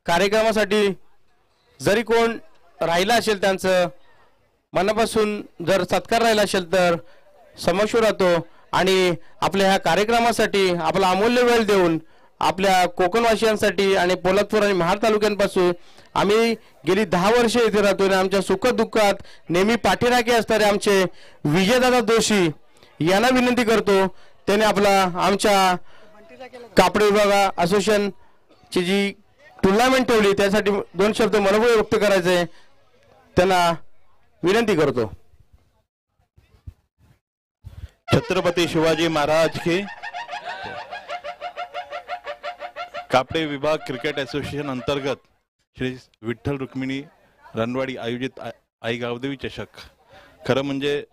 कार्यक्रमासाठी जरी कोण राहिला असेल, त्यांचं मनापासून जर सत्कार राहिला असेल तर समक्ष राहतो. आणि आपल्या ह्या कार्यक्रमासाठी आपला अमूल्य वेळ देऊन आपल्या कोकणवासियांसाठी आणि पोलादपूर आणि महाड तालुक्यांपासून आम्ही गेली 10 वर्षे इथे राहतो आणि आमच्या सुखदुःखात नेहमी पाठीराखे असणारे आमचे विजयदादा जोशी यांना विनंती करतो, त्याने आपला आमच्या कापड विभाग असोसिएशनची जी टुर्नामेंट ठेवली त्यासाठी 2 शब्द मनोभाव व्यक्त करायचे, त्यांना विनंती करतो. छत्रपती शिवाजी महाराज की. कापडे विभाग क्रिकेट असोसिएशन अंतर्गत श्री विठ्ठल रुक्मिणी रानवाडी आयोजित आई गावदेवी चषक. खरं म्हणजे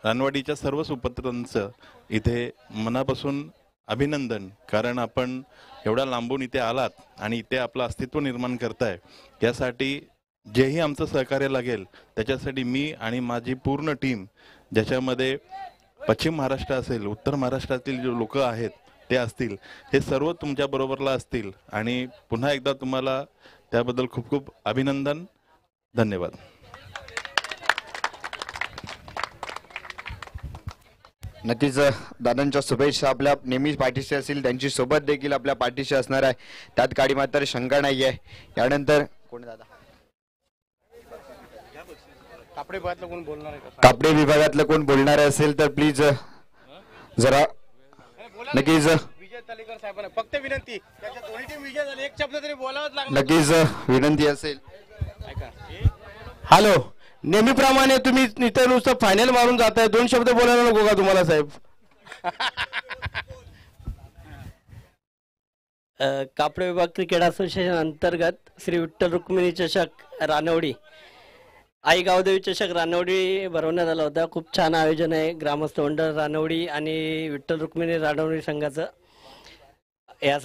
रानवाडीच्या सर्व सुपुत्रांचं इथे मनापासून अभिनंदन, कारण आपण एवढ्या लांबून इथे आलात आणि इथे आपलं अस्तित्व निर्माण करताय. यासाठी जेही आमचं सहकार्य लागेल त्याच्यासाठी मी आणि माझी पूर्ण टीम, ज्याच्यामध्ये पश्चिम महाराष्ट्र असेल, उत्तर महाराष्ट्रातील जे लोक आहेत ते असतील, हे सर्व तुमच्या बरोबरला असतील. आणि पुन्हा एकदा तुम्हाला त्याबद्दल खूप खूप अभिनंदन. धन्यवाद. नक्कीच दादांच्या शुभेच्छा आपल्या नेहमीच पाठीशी असतील, त्यांची सोबत देखील आपल्या पाठीशी असणार आहे, त्यात काडी मात्र शंका नाही आहे. यानंतर कोण दादा कापडे विभागातलं कोण बोलणार आहे? कापडे विभागातलं कोण बोलणार असेल तर प्लीज जरा. नक्कीच विजय तलेकर साहेबांना फक्त विनंती, त्याच्या दोन्ही टीम विजय झाले, एक शब्द तरी बोलावंच लागला. नक्कीच विनंती असेल. हॅलो, नेहमीप्रमाणे तुम्ही इथं नुसतं फायनल मारून जाताय, 2 शब्द बोलायला नको का तुम्हाला साहेब? कापडे विभाग क्रिकेट असोसिएशन अंतर्गत श्री विठ्ठल रुक्मिणी चषक रानवडी, आई गावदेवी चषक रानवडी भरवण्यात आला होता. खूप छान आयोजन आहे. ग्रामस्थ मंडळ रानवडी आणि विठ्ठल रुक्मिणी रानवडी संघाचं. या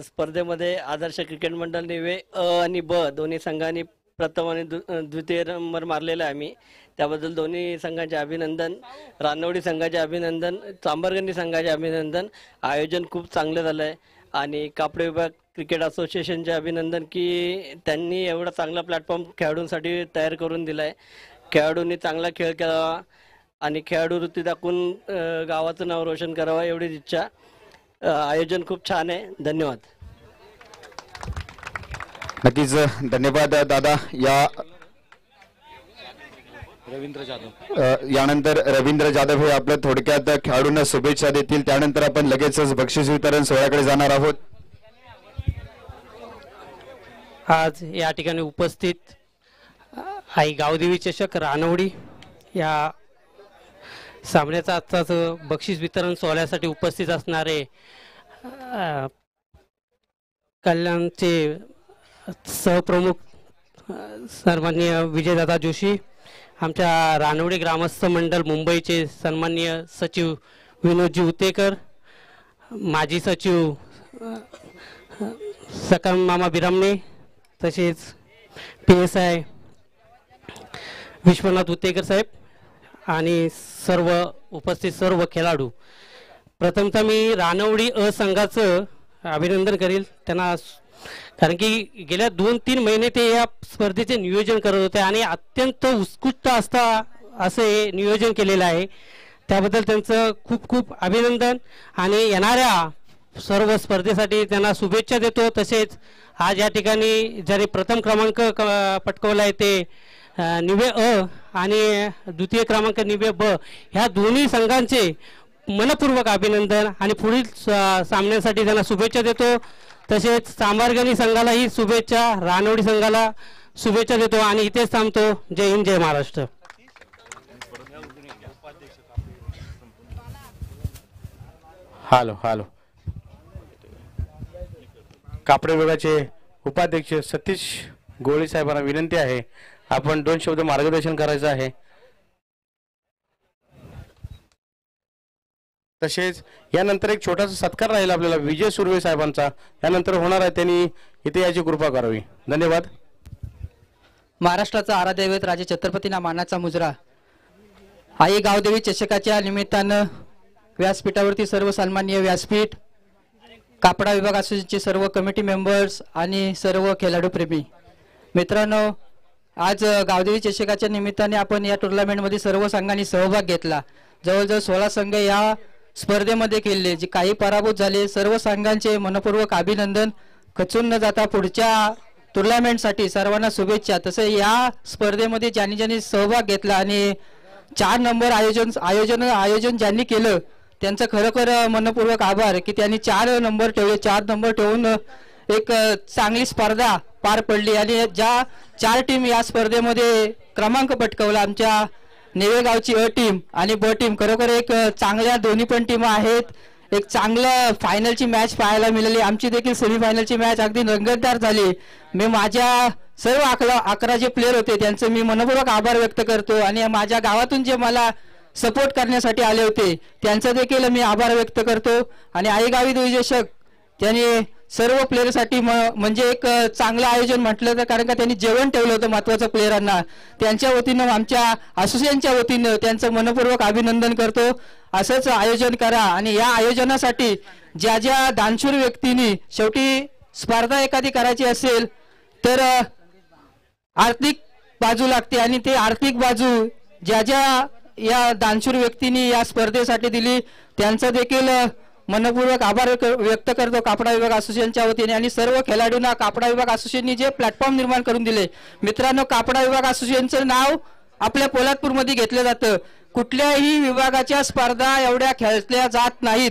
स्पर्धेमध्ये आदर्श क्रिकेट मंडळ निवे अ आणि ब दोन्ही संघांनी प्रथम आणि द्वितीय नंबर मारलेला आहे आम्ही. त्याबद्दल दोन्ही संघांचे अभिनंदन. रानवडी संघाचे अभिनंदन, चांबरगंडी संघाचे अभिनंदन. आयोजन खूप चांगलं झालं आहे. आणि कापडे विभाग क्रिकेट असोसिएशनचे अभिनंदन की त्यांनी एवढा चांगला प्लॅटफॉर्म खेळाडूंसाठी तयार करून दिला आहे. खेळाडूंनी चांगला खेळ करावा आणि खेळाडू वृत्ती दाखवून गावाचं नाव रोशन करावं एवढीच इच्छा. आयोजन खूप छान आहे. धन्यवाद. नक्कीच धन्यवाद दादा. रवींद्र जाधव. यानंतर रवींद्र जाधव हे आपल्या थोडक्यात खेळाडूंना शुभेच्छा देतील. त्यानंतर आपण लगेचच बक्षीस वितरण सोहळ्याकडे जाणार आहोत. आज या ठिकाणी उपस्थित आई गावदेवी चषक रानवडी या सामन्याचा आजचाच बक्षीस वितरण सोहळ्यासाठी उपस्थित असणारे कल्याणचे सहप्रमुख सन्माननीय विजयदादा जोशी, आमच्या रानवडी ग्रामस्थ मंडळ मुंबईचे सन्माननीय सचिव विनोदजी उतेकर, माजी सचिव सकम मामा बिरामणे, तसेच PSI विश्वनाथ उतेकर साहेब आणि सर्व उपस्थित सर्व खेळाडू, प्रथमतः मी रानवडी अ संघाचं अभिनंदन करेल त्यांना, कारण की गेल्या 2-3 महिने ते या स्पर्धेचे नियोजन करत होते आणि अत्यंत उत्कृष्ट असे नियोजन केलेलं आहे. त्याबद्दल त्यांचं खूप खूप अभिनंदन आणि येणाऱ्या सर्व स्पर्धेसाठी त्यांना शुभेच्छा देतो. तसेच आज या ठिकाणी ज्याने प्रथम क्रमांक पटकवला आहे ते निवे अ आणि द्वितीय क्रमांक निवे ब, ह्या दोन्ही संघांचे मनपूर्वक अभिनंदन आणि पुढील सामन्यासाठी त्यांना शुभेच्छा देतो. तसेच सांबारगणी संघालाही शुभेच्छा, रानवडी संघाला शुभेच्छा देतो आणि इथेच थांबतो. जय हिंद, जय महाराष्ट्र. Hello hello. कापडे विभागाचे उपाध्यक्ष सतीश गोळे साहेबांना विनंती आहे, आपण 2 शब्द मार्गदर्शन करायचं आहे. तसेच यानंतर एक छोटासा सत्कार राहील आपल्याला विजय सुर्वे साहेबांचा, यानंतर होणार आहे, त्यांनी इथे याची कृपा करावी. धन्यवाद. महाराष्ट्राचा आराध्यदैवत राजे छत्रपतींना मानाचा मुजरा. आई गावदेवी चषकाच्या निमित्तानं व्यासपीठावरती सर्व सन्माननीय व्यासपीठ, कापडा विभाग असोसिएशनचे सर्व कमिटी मेंबर्स आणि सर्व खेळाडू प्रेमी मित्रांनो, आज गावदेवी चषकाच्या निमित्ताने आपण या टुर्नामेंटमध्ये सर्व संघांनी सहभाग घेतला. जवळजवळ 16 संघ या स्पर्धेमध्ये खेळले. जे काही पराभूत झाले सर्व संघांचे मनपूर्वक अभिनंदन. खचून न जाता पुढच्या टुर्नामेंटसाठी सर्वांना शुभेच्छा. तसे या स्पर्धेमध्ये ज्यांनी ज्यांनी सहभाग घेतला आणि 4 नंबर आयोजन ज्यांनी केलं त्यांचं खरोखर मनपूर्वक आभार की त्यांनी 4 नंबर ठेवले. 4 नंबर ठेवून एक चांगली स्पर्धा पार पडली आणि ज्या 4 टीम या स्पर्धेमध्ये क्रमांक पटकावला, आमच्या नेवेगावची अ टीम आणि ब टीम खरोखर एक चांगल्या दोन्ही पण टीम आहेत. एक चांगलं फायनलची मॅच पाहायला मिळाली. आमची देखील सेमीफायनलची मॅच अगदी रंगतदार झाली. मी माझ्या सर्व 11 जे प्लेयर होते त्यांचे मी मनपूर्वक आभार व्यक्त करतो आणि माझ्या गावातून जे मला सपोर्ट करण्यासाठी आले होते त्यांचा देखील मी आभार व्यक्त करतो. आणि आईगावी द्विचषक त्यांनी सर्व प्लेयरसाठी म्हणजे एक चांगलं आयोजन म्हटलं तर, कारण का त्यांनी जेवण ठेवलं होतं महत्त्वाचं प्लेयरांना. त्यांच्या वतीनं आमच्या असोसिएशनच्या वतीनं त्यांचं मनपूर्वक अभिनंदन करतो. असंच आयोजन करा आणि या आयोजनासाठी ज्या ज्या दानशूर व्यक्तींनी शेवटी स्पर्धा एखादी करायची असेल तर आर्थिक बाजू लागते आणि ते आर्थिक बाजू ज्या ज्या या दानशूर व्यक्तींनी या स्पर्धेसाठी दिली त्यांचा देखील मनपूर्वक आभार व्यक्त करतो कापडा विभाग असोसिएशनच्या वतीने. आणि सर्व खेळाडूंना कापडा विभाग असोसिएशननी जे प्लॅटफॉर्म निर्माण करून दिले. मित्रांनो, कापडा विभाग असोसिएशनचं नाव आपल्या पोलादपूरमध्ये घेतलं जातं. कुठल्याही विभागाच्या स्पर्धा एवढ्या खेळल्या जात नाहीत.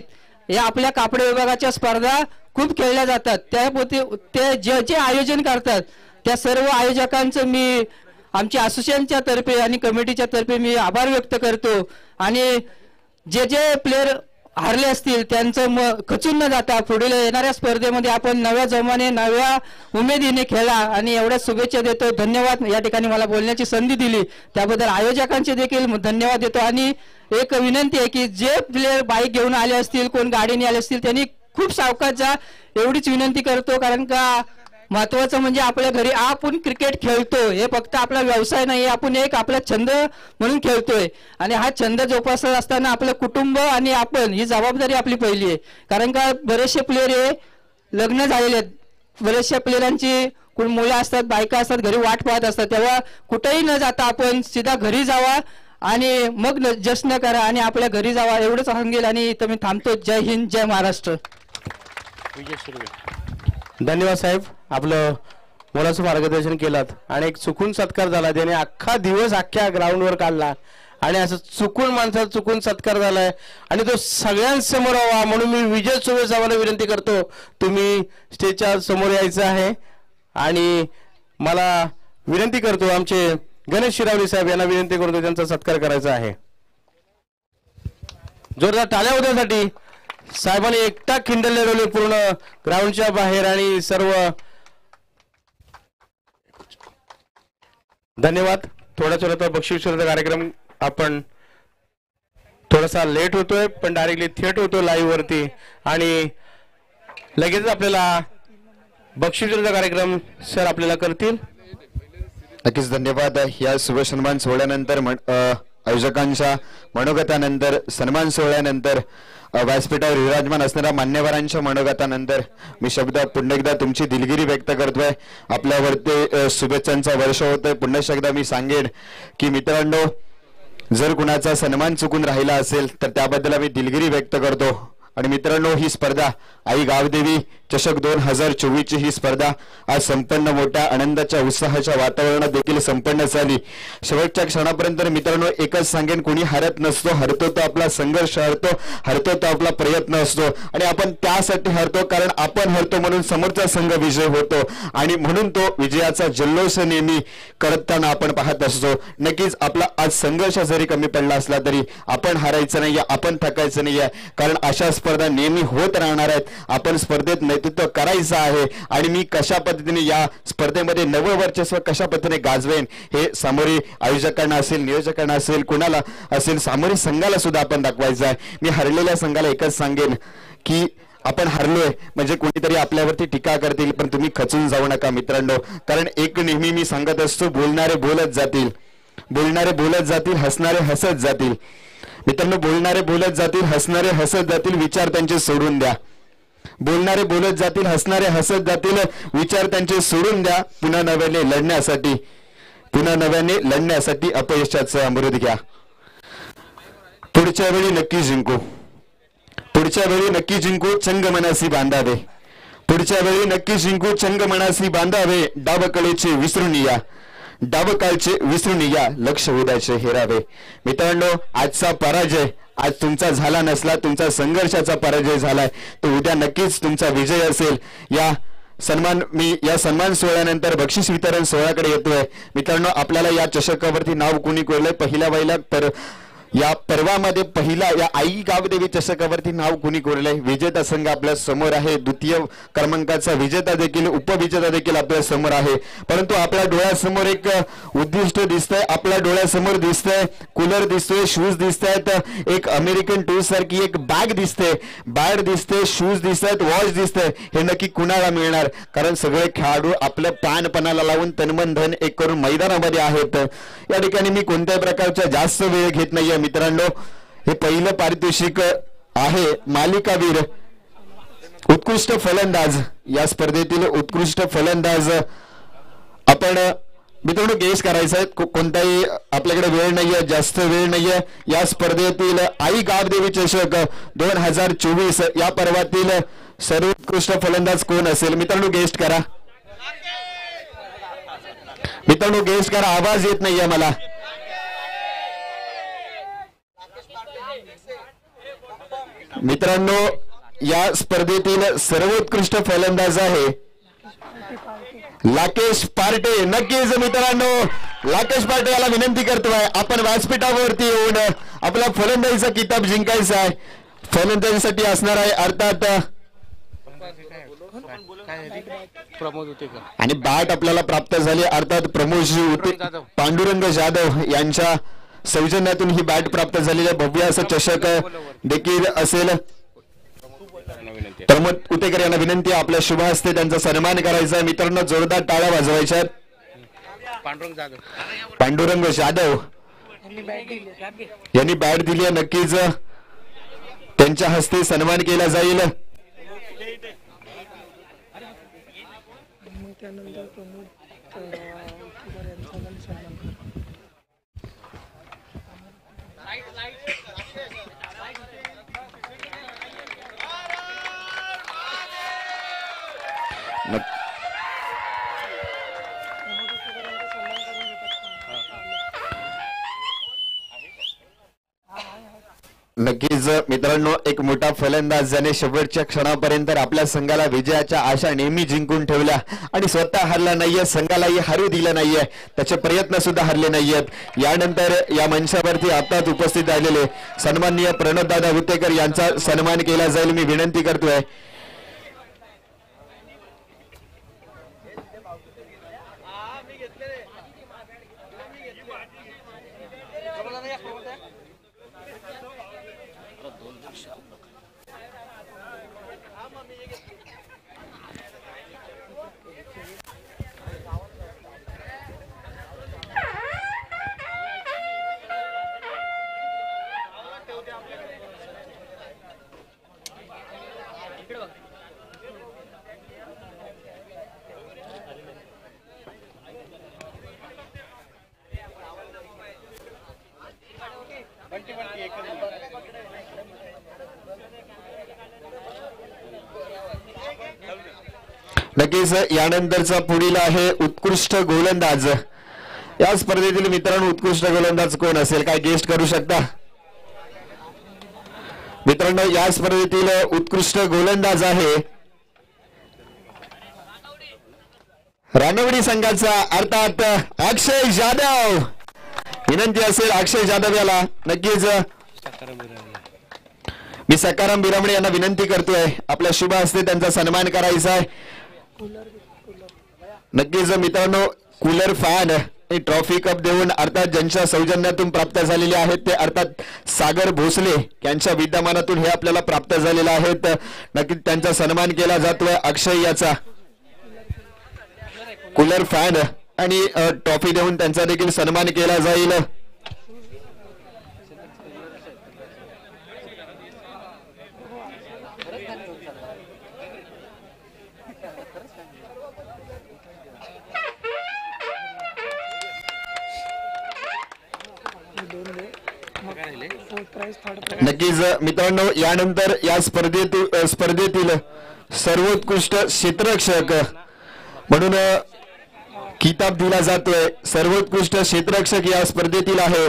या आपल्या कापडा विभागाच्या स्पर्धा खूप खेळल्या जातात. ते जे आयोजन करतात त्या सर्व आयोजकांचं मी आमच्या असोसिएशनच्या तर्फे आणि कमिटीच्या तर्फे मी आभार व्यक्त करतो. आणि जे जे प्लेयर हारले असतील त्यांचं खचून न जाता पुढील येणाऱ्या स्पर्धेमध्ये आपण नव्या जोमाने नव्या उमेदीने खेळा आणि एवढ्या शुभेच्छा देतो. धन्यवाद. या ठिकाणी मला बोलण्याची संधी दिली त्याबद्दल आयोजकांचे देखील धन्यवाद देतो. आणि एक विनंती आहे की जे प्लेयर बाईक घेऊन आले असतील, कोण गाडीने आले असतील, त्यांनी खूप सावकाश जा एवढीच विनंती करतो. कारण का महत्वाचं म्हणजे आपल्या घरी आपण क्रिकेट खेळतो हे फक्त आपला व्यवसाय नाही, आपण एक आपला छंद म्हणून खेळतोय. आणि हा छंद जोपासत असताना आपलं कुटुंब आणि आपण ही जबाबदारी आपली पहिली आहे. कारण का बरेचसे प्लेयर हे लग्न झालेले आहेत, बरेचशा प्लेयरांची कोण मुलं असतात, बायका असतात, घरी वाट पाहत असतात. तेव्हा कुठेही न जाता आपण सीधा घरी जावा आणि मग जश्न करा आणि आपल्या घरी जावा एवढंच सांगेल. आणि इथं मी थांबतो. जय हिंद, जय महाराष्ट्र. विजय सुर्वे. धन्यवाद साहेब, आपलं मोलाचं मार्गदर्शन केलं आणि एक चुकून सत्कार झाला. त्याने अख्खा दिवस अख्ख्या ग्राउंडवर काढला आणि असं चुकून माणसाचा चुकून सत्कार झालाय आणि तो सगळ्यांसमोर व्हावा म्हणून मी विजय सुर्वे साहेबांना विनंती करतो, तुम्ही स्टेजच्या समोर यायचं आहे. आणि मला विनंती करतो आमचे गणेश शिरावली साहेब यांना विनंती करतो त्यांचा सत्कार करायचा आहे. जोरदार टाळ्या होत्यासाठी. साहेबांनी एकटा खिंडल लढवले पूर्ण ग्राउंडच्या बाहेर आणि सर्व. धन्यवाद. थोडा थोडा बक्षीस वितरणाचा कार्यक्रम आपण थोडासा लेट होतोय, पण डायरेक्टली थेट होतो लाईव्ह वरती आणि लगेच आपल्याला बक्षीस वितरणाचा कार्यक्रम सर आपल्याला करतील. नक्कीच धन्यवाद. या शुभ सन्मान सोहळ्यानंतर आयोजकांच्या मनोगतानंतर सन्मान सोहळ्यानंतर व्यासपीठावर विराजमान असणाऱ्या मान्यवरांच्या मनोगतानंतर मी शब्द पुन्हा एकदा तुमची दिलगिरी व्यक्त करतोय. आपल्यावरती शुभेच्छांचा वर्ष होतोय. पुन्हा एकदा मी सांगेन की मित्रांनो, जर कुणाचा सन्मान चुकून राहिला असेल तर त्याबद्दल मी दिलगिरी व्यक्त करतो. आणि मित्रांनो, ही स्पर्धा आई गावदेवी चषक 2024 ची ही स्पर्धा आज संपन्न मोठ्या आनंदाच्या उत्साहाच्या वातावरणात देखील संपन्न झाली. शेवटच्या क्षणापर्यंत मित्रांनो एकच सांगेन, कोणी हरत नसतो. हरतो तो आपला संघर्ष हरतो, हरतो तो आपला प्रयत्न असतो. आणि आपण त्यासाठी हरतो कारण आपण हरतो म्हणून समोरचा संघ विजय होतो आणि म्हणून तो विजयाचा जल्लोष नेहमी करताना आपण पाहत असतो. नक्कीच आपला आज संघर्ष जरी कमी पडला असला तरी आपण हारायचं नाहीये, आपण थकायचं नाहीये, कारण अशा स्पर्धा नेहमी होत राहणार आहेत. आपण स्पर्धेत नेतृत्व करायचं आहे आणि मी कशा पद्धतीने या स्पर्धेमध्ये नववर्चस्व कशा पद्धतीने गाजवेन हे सामोरी आयोजकांना असेल, नियोजकांना असेल, कुणाला असेल, सामोरी संघाला सुद्धा आपण दाखवायचं आहे. मी हरलेल्या संघाला एकच सांगेन की आपण हरलोय म्हणजे कोणीतरी आपल्यावरती टीका करतील, पण तुम्ही खचून जाऊ नका मित्रांनो. कारण एक नेहमी मी सांगत असतो, बोलणारे बोलत जातील, बोलणारे बोलत जातील, हसणारे हसत जातील. मित्रांनो, बोलणारे बोलत जातील, हसणारे हसत जातील, विचार त्यांचे सोडून द्या. बोलणारे बोलत जातील, हसणारे हसत जातील, विचार त्यांचे सोडून द्या. पुन्हा नव्याने लढण्यासाठी अपयशाचं अमृत घ्या. पुढच्या वेळी नक्की जिंकू, पुढच्या वेळी नक्की जिंकू, चंग मनासी बांधावे. पुढच्या वेळी नक्की जिंकू, चंग मनासी बांधावे. डावकळेचे विसरून या, डावकाळचे विसरून या, लक्ष उद्याचे हेरावे. मित्रांनो, आजचा पराजय आज तुमचा झाला नसला, तुमचा संघर्षाचा पराजय झालाय, तो उद्या नक्कीच तुमचा विजय असेल. मी या सन्मान सोहळ्यानंतर बक्षीस वितरण सोहळ्याकडे येतोय. मित्रांनो, आपल्याला या चषकावरती नाव कुणी कोरलंय पहिल्या वहिला या पर्वामध्ये पहिला या आई गावदेवी चषकावरती नाव कुणी कोरलंय? विजेता संघ आपल्या समोर आहे. द्वितीय क्रमांकाचा विजेता देखील, उपविजेता देखील आपल्या समोर आहे. परंतु आपल्या डोळ्यासमोर एक उद्दिष्ट दिसतंय, आपल्या डोळ्यासमोर दिसतंय कूलर दिसतोय, शूज दिसतायत, एक अमेरिकन टूर सारखी एक बॅग दिसते, बॅट दिसते, शूज दिसतायत, वॉच दिसतंय. हे नक्की कुणाला मिळणार? कारण सगळे खेळाडू आपल्या प्राणपणाला लावून तनमन धन एक करून मैदानामध्ये आहेत. या ठिकाणी मी कोणत्याही प्रकारचा जास्त वेळ घेत नाहीये मित्रांनो. हे पहिलं पारितोषिक आहे मालिकावीर उत्कृष्ट फलंदाज. या स्पर्धेतील उत्कृष्ट फलंदाज आपण मित्रांनो गेस करायचं आहे. कोणताही आपल्याकडे वेळ नाहीये, जास्त वेळ नाहीये. या स्पर्धेतील आई गावदेवी चषक 2024 या पर्वातील सर्वोत्कृष्ट फलंदाज कोण असेल? मित्रांनो गेस्ट करा, मित्रांनो गेस्ट करा. आवाज येत नाहीये मला. मित्रांनो, या स्पर्धेतील सर्वोत्कृष्ट फलंदाज आहे लाकेश पार्टे. नक्कीच मित्रांनो, लाकेश पार्टे याला विनंती करतोय, आपण व्यासपीठावरती येऊन आपला फलंदाजीचा किताब जिंकायचा आहे. फलंदाजीसाठी असणार आहे अर्थात आणि बॅट आपल्याला प्राप्त झाली अर्थात प्रमोदजी पांडुरंग जाधव यांच्या सौजन्यातून ही बॅट प्राप्त झालेली आहे. भव्य असं चषक देखील असेल. प्रमोद उतेकर यांना विनंती आहे आपल्या शुभ हस्ते त्यांचा सन्मान करायचा आहे. मित्रांनो, जोरदार टाळ्या वाजवायच्या. पांडुरंग जाधव यांनी बॅट दिली आहे, नक्कीच त्यांच्या हस्ते सन्मान केला जाईल. नक्कीच मित्रांनो, एक मोठा फलंदाज ज्याने शेवटच्या क्षणापर्यंत आपल्या संघाला विजयाच्या आशा नेहमी जिंकून ठेवल्या आणि स्वतः हरला नाहीये, संघालाही हरू दिलं नाहीये, त्याचे प्रयत्न सुद्धा हरले नाहीयेत. यानंतर या मंचावरती आताच उपस्थित राहिलेले सन्माननीय प्रणवदादा हुतेकर यांचा सन्मान केला जाईल. मी विनंती करतोय. नक्कीच यानंतरचा पुढील आहे उत्कृष्ट गोलंदाज. या स्पर्धेतील मित्रांनो उत्कृष्ट गोलंदाज कोण असेल, काय गेस्ट करू शकता मित्रांनो? या स्पर्धेतील उत्कृष्ट गोलंदाज आहे रानवडी संघाचा अर्थात अक्षय जाधव. विनंती असेल अक्षय जाधव याला. नक्कीच मी सकाराम बिरामणे यांना विनंती करतोय आपल्या शुभ हस्ते त्यांचा सन्मान करायचा आहे. नक्कीच मित्रांनो कूलर फॅन ट्रॉफी कप देऊन अर्थात ज्यांच्या सौजन्यातून प्राप्त झालेले आहेत ते अर्थात सागर भोसले यांच्या विद्यमानातून हे आपल्याला प्राप्त झालेले आहेत. नक्कीच त्यांचा सन्मान केला जातोय अक्षय याचा. कूलर फॅन आणि ट्रॉफी देऊन त्यांचा देखील सन्मान केला जाईल. नक्कीच मित्रांनो यानंतर या स्पर्धेतील सर्वोत्कृष्ट क्षेत्ररक्षक म्हणून किताब दिला जातोय. सर्वोत्कृष्ट क्षेत्ररक्षक या स्पर्धेतील आहे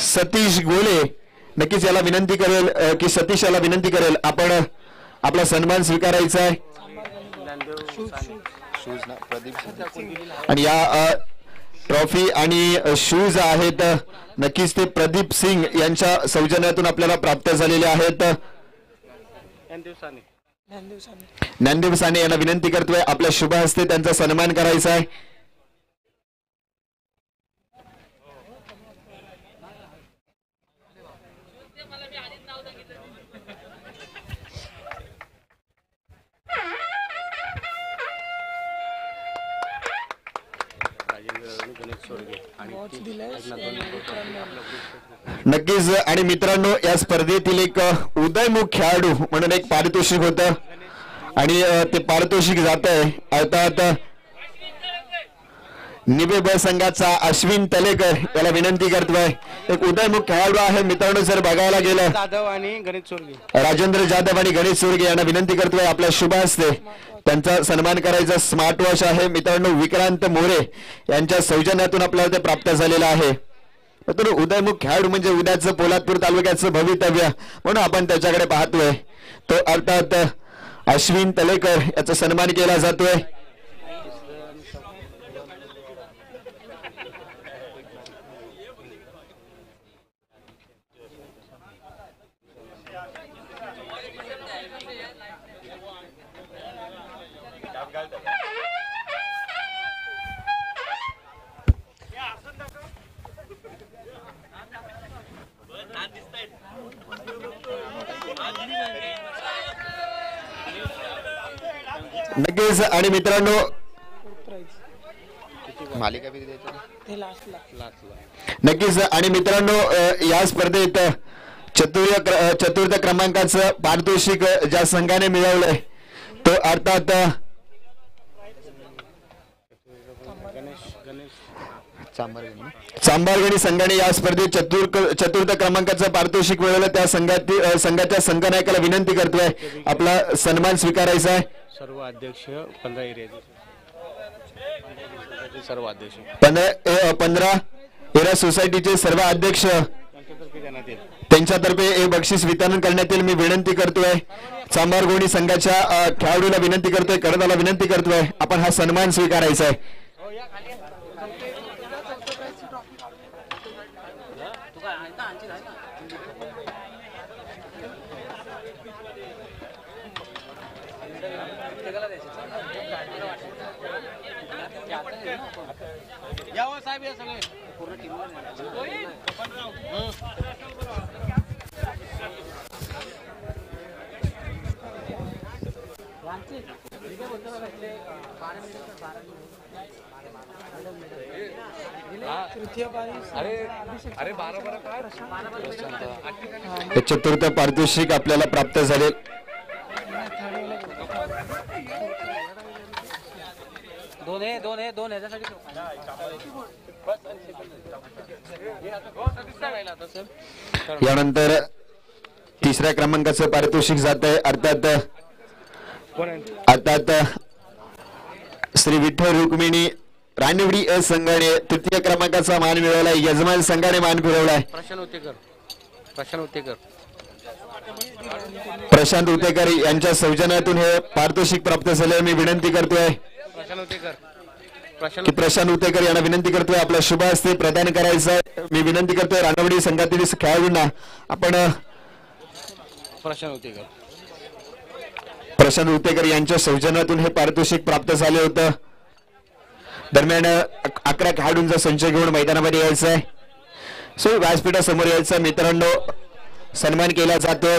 सतीश गोले. नक्कीच याला विनंती करेल की सतीश याला विनंती करेल आपण आपला सन्मान स्वीकारायचा आहे. आणि या ट्रॉफी आणि शूज आहेत नक्कीच ते प्रदीप सिंग यांच्या सौजन्यातून आपल्याला प्राप्त झालेले आहेत. ज्ञानदेव साने यांना विनंती करतोय आपल्या शुभ हस्ते त्यांचा सन्मान करायचा आहे. नक्कीच आणि मित्रांनो या स्पर्धेतील एक उदयमुख खेळाडू म्हणून एक पारितोषिक होतं आणि ते पारितोषिक जात आहे अर्थात निबे ब संघाचा अश्विन तलेकर याला विनंती करतोय. एक उदयमुख खेळाडू आहे मित्रांनो. जर बघायला गेलं जाधव आणि गणेश चोरगे राजेंद्र जाधव आणि गणेश चोरगे यांना विनंती करतोय आपल्या शुभ हस्ते त्यांचा सन्मान करायचा. स्मार्ट वॉच आहे मित्रांनो विक्रांत मोरे यांच्या सौजन्यातून आपल्याला ते प्राप्त झालेलं आहे. तर उदयमुख खेळाडू म्हणजे उद्याचं पोलादपूर तालुक्याचं भवितव्य म्हणून आपण त्याच्याकडे पाहतोय. तो अर्थात अश्विन तलेकर याचा सन्मान केला जातोय. नक्कीच आणि मित्रांनो मालिका नक्कीच आणि मित्रांनो या स्पर्धेत चतुर्थ क्रमांकाचं पारितोषिक ज्या संघाने मिळवलंय तो अर्थात चांभारगणी संघाने या स्पर्धेत चतुर्थ क्रमांकाचं पारितोषिक मिळवलं. त्या संघाच्या संघनायकाला विनंती करतोय आपला सन्मान स्वीकारायचा आहे. सर्व अध्यक्ष 15 एरियाचे सर्व अध्यक्ष 15 एरिया सोसायटीचे सर्व अध्यक्ष त्यांच्यातर्फे हे बक्षीस वितरण करण्यात येईल. मी विनंती करतोय चांभारगोणी संघाच्या खेळाडूला विनंती करतोय कर्णधाराला विनंती करतोय आपण हा सन्मान स्वीकारायचा आहे. हे चतुर्थ पारितोषिक आपल्याला प्राप्त झाले. दोन ह्याच्यासाठी यानंतर तिसऱ्या क्रमांकाचं पारितोषिक जात आहे. अर्थात श्री विठ्ठल रुक्मिणी रानवडी संघाने तृतीय क्रमांकाचा मान मिळवलाय. यजमान संघाने मान मिळवलाय. प्रशांत उतेकर यांच्या सौजन्यातून हे पारितोषिक प्राप्त झाले. मी विनंती करतोय की प्रशांत उतेकर यांना विनंती करतोय आपला शुभ हस्ते प्रदान करायचं. मी विनंती करतोय रानवडी संघातील खेळाडूंना आपण प्रशांत उतेकर यांच्या सौजन्यातून हे पारितोषिक प्राप्त झाले होतं. दरम्यान 11 खेळाडूंचा संच घेऊन मैदानामध्ये यायचं आहे. सो व्यासपीठासमोर यायचं. मित्रांनो सन्मान केला जातोय.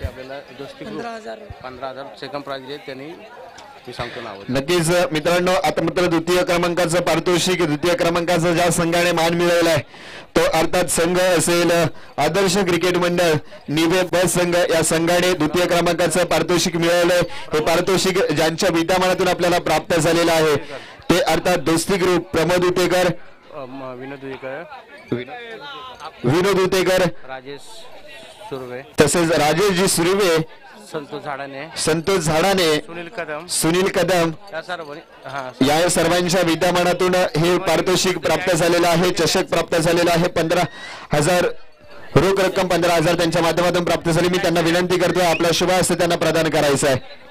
आपल्याला 15,000 सेकंड प्राइज दिले त्यांनी मी सांगतो नाव. नक्कीच मित्रांनो आता मात्र द्वितीय क्रमांकाचं पारितोषिक द्वितीय क्रमांकाचा ज्या संघाने मान मिळवलाय तो अर्थात संघ असेल आदर्श क्रिकेट मंडळ निवे ब संघ. या संघाने द्वितीय क्रमांकाचं पारितोषिक मिळवलंय. हे पारितोषिक ज्यांच्या विद्यमानातून आपल्याला प्राप्त झालेलं आहे ते अर्थात दोस्ती ग्रुप प्रमोद उतेकर, विनोद उतेकर, राजेश सुर्वे, तसेच राजेशजी सुर्वे, संतोष झाडाने, सुनील कदम या सर्वांच्या विद्यमानातून हे पारितोषिक प्राप्त झालेलं आहे. चषक प्राप्त झालेला आहे. 15,000 रोख रक्कम 15,000 त्यांच्या माध्यमातून प्राप्त झाली. मी त्यांना विनंती करतोय आपला शुभ हस्ते त्यांना प्रदान करायचं आहे.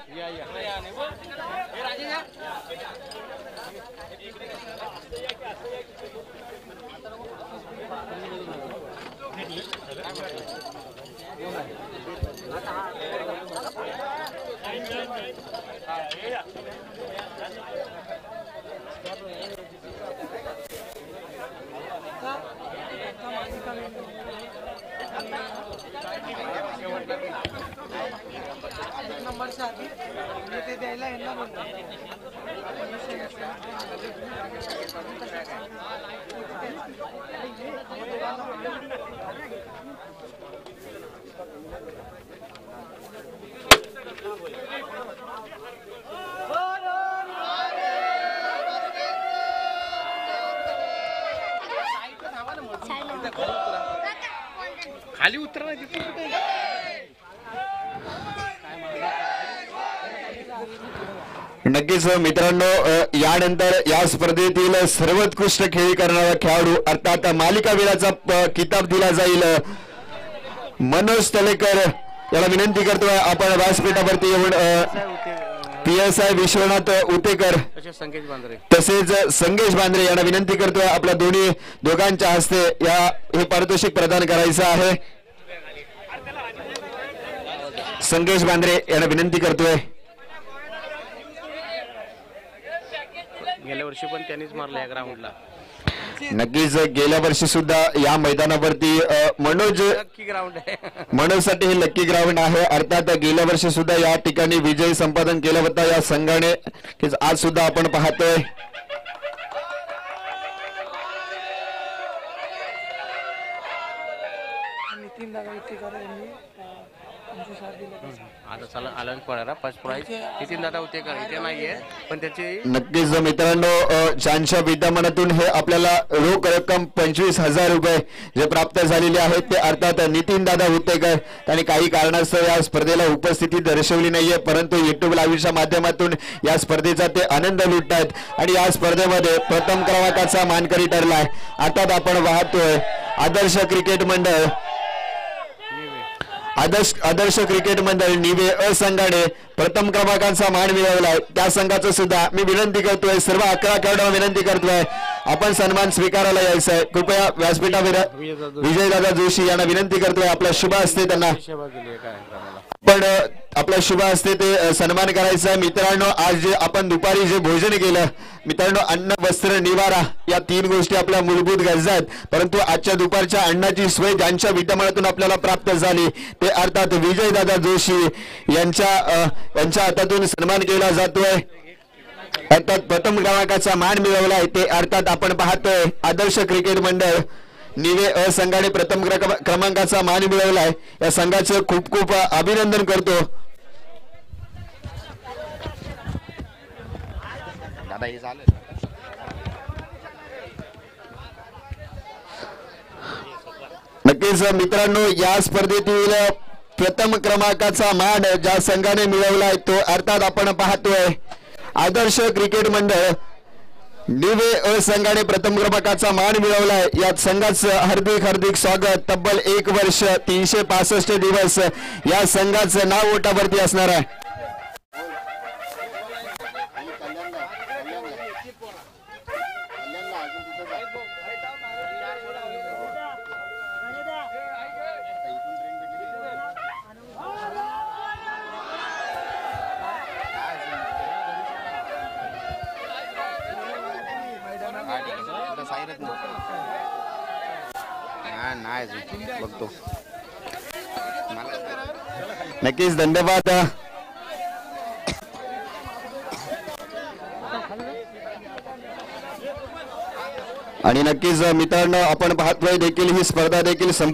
खाली उतरा. नक्कीच मित्रांनो यानंतर या स्पर्धेतील सर्वोत्कृष्ट खेळी करणारा खेळाडू अर्थात मालिकावीराचा किताब दिला जाईल. मनोज तलेकर याला विनंती करतोय आपण व्यासपीठावरती येऊन PSI विश्वनाथ उतेकर तसेच संगेश बांद्रे यांना विनंती करतोय आपल्या दोघांच्या हस्ते हे पारितोषिक प्रदान करायचं आहे. संगेश बांद्रे यांना विनंती करतोय. गेल्या वर्षी पण त्यांनीच मारलं या ग्राउंडला. नक्कीच गेल्या वर्षी सुद्धा या मैदानावरती मनोजसाठी हे लक्की ग्राउंड आहे. अर्थात गेल्या वर्षी सुद्धा या ठिकाणी विजय संपादन केला होता या संघाने. आज सुद्धा आपण पाहतोय आता चला आलं पळायला फर्स्ट प्राइज नितीन दादा होते का इथे नाहीये पण त्याची. नक्कीच मित्रांनो ज्यांच्या विद्यमानातून हे आपल्याला रोख रक्कम 25,000 रुपये जे प्राप्त झालेले आहेत ते अर्थात नितीन दादा उतेकर. त्यांनी काही कारणास्तव या स्पर्धेला उपस्थिती दर्शवली नाहीये परंतु युट्यूब लाईव्हच्या माध्यमातून या स्पर्धेचा ते आनंद लुटतात आणि या स्पर्धेमध्ये प्रथम क्रमांकाचा मानकरी ठरलाय. अर्थात आपण पाहतोय आदर्श क्रिकेट मंडळ आदर्श क्रिकेट मंडळ निवे संघाने प्रथम क्रमांकाचा मान मिळवलाय. त्या संघाचं सुद्धा मी विनंती करतोय सर्व 11 खेळाडूंना विनंती करतोय आपण सन्मान स्वीकारायला यायचं आहे. कृपया व्यासपीठावर विजयदादा जोशी यांना विनंती करतोय आपला शुभ हस्ते त्यांना पण आपला शुभ हस्ते ते सन्मान करायचा आहे. मित्रांनो आज जे आपण दुपारी जे भोजन केलं मित्रांनो अन्न वस्त्र निवारा या 3 गोष्टी आपल्या मूलभूत गरजा आहेत. परंतु आजच्या दुपारच्या अन्नाची सोय ज्यांच्या विद्यमानातून आपल्याला प्राप्त झाली ते अर्थात विजयदादा जोशी यांच्या हातातून सन्मान केला जातोय. अर्थात प्रथम क्रमांकाचा मान मिळवलाय ते अर्थात आपण पाहतोय आदर्श क्रिकेट मंडळ निवे अ संघाने प्रथम क्रमांकाचा मान मिळवलाय. या संघाचं खूप खूप अभिनंदन करतो. नक्कीच मित्रांनो या स्पर्धेतील प्रथम क्रमांकाचा मान ज्या संघाने मिळवलाय तो अर्थात आपण पाहतोय आदर्श क्रिकेट मंडळ निवे अ संघाने प्रथम क्रमांकाचा मान मिळवलाय. या संघाचं हार्दिक स्वागत. तब्बल 1 वर्ष 365 दिवस या संघाचं नाव ओटावरती असणार आहे. नक्कीच धन्यवाद. आणि नक्कीच मित्रांनो आपण पाहतोय देखील ही स्पर्धा देखील संपूर्ण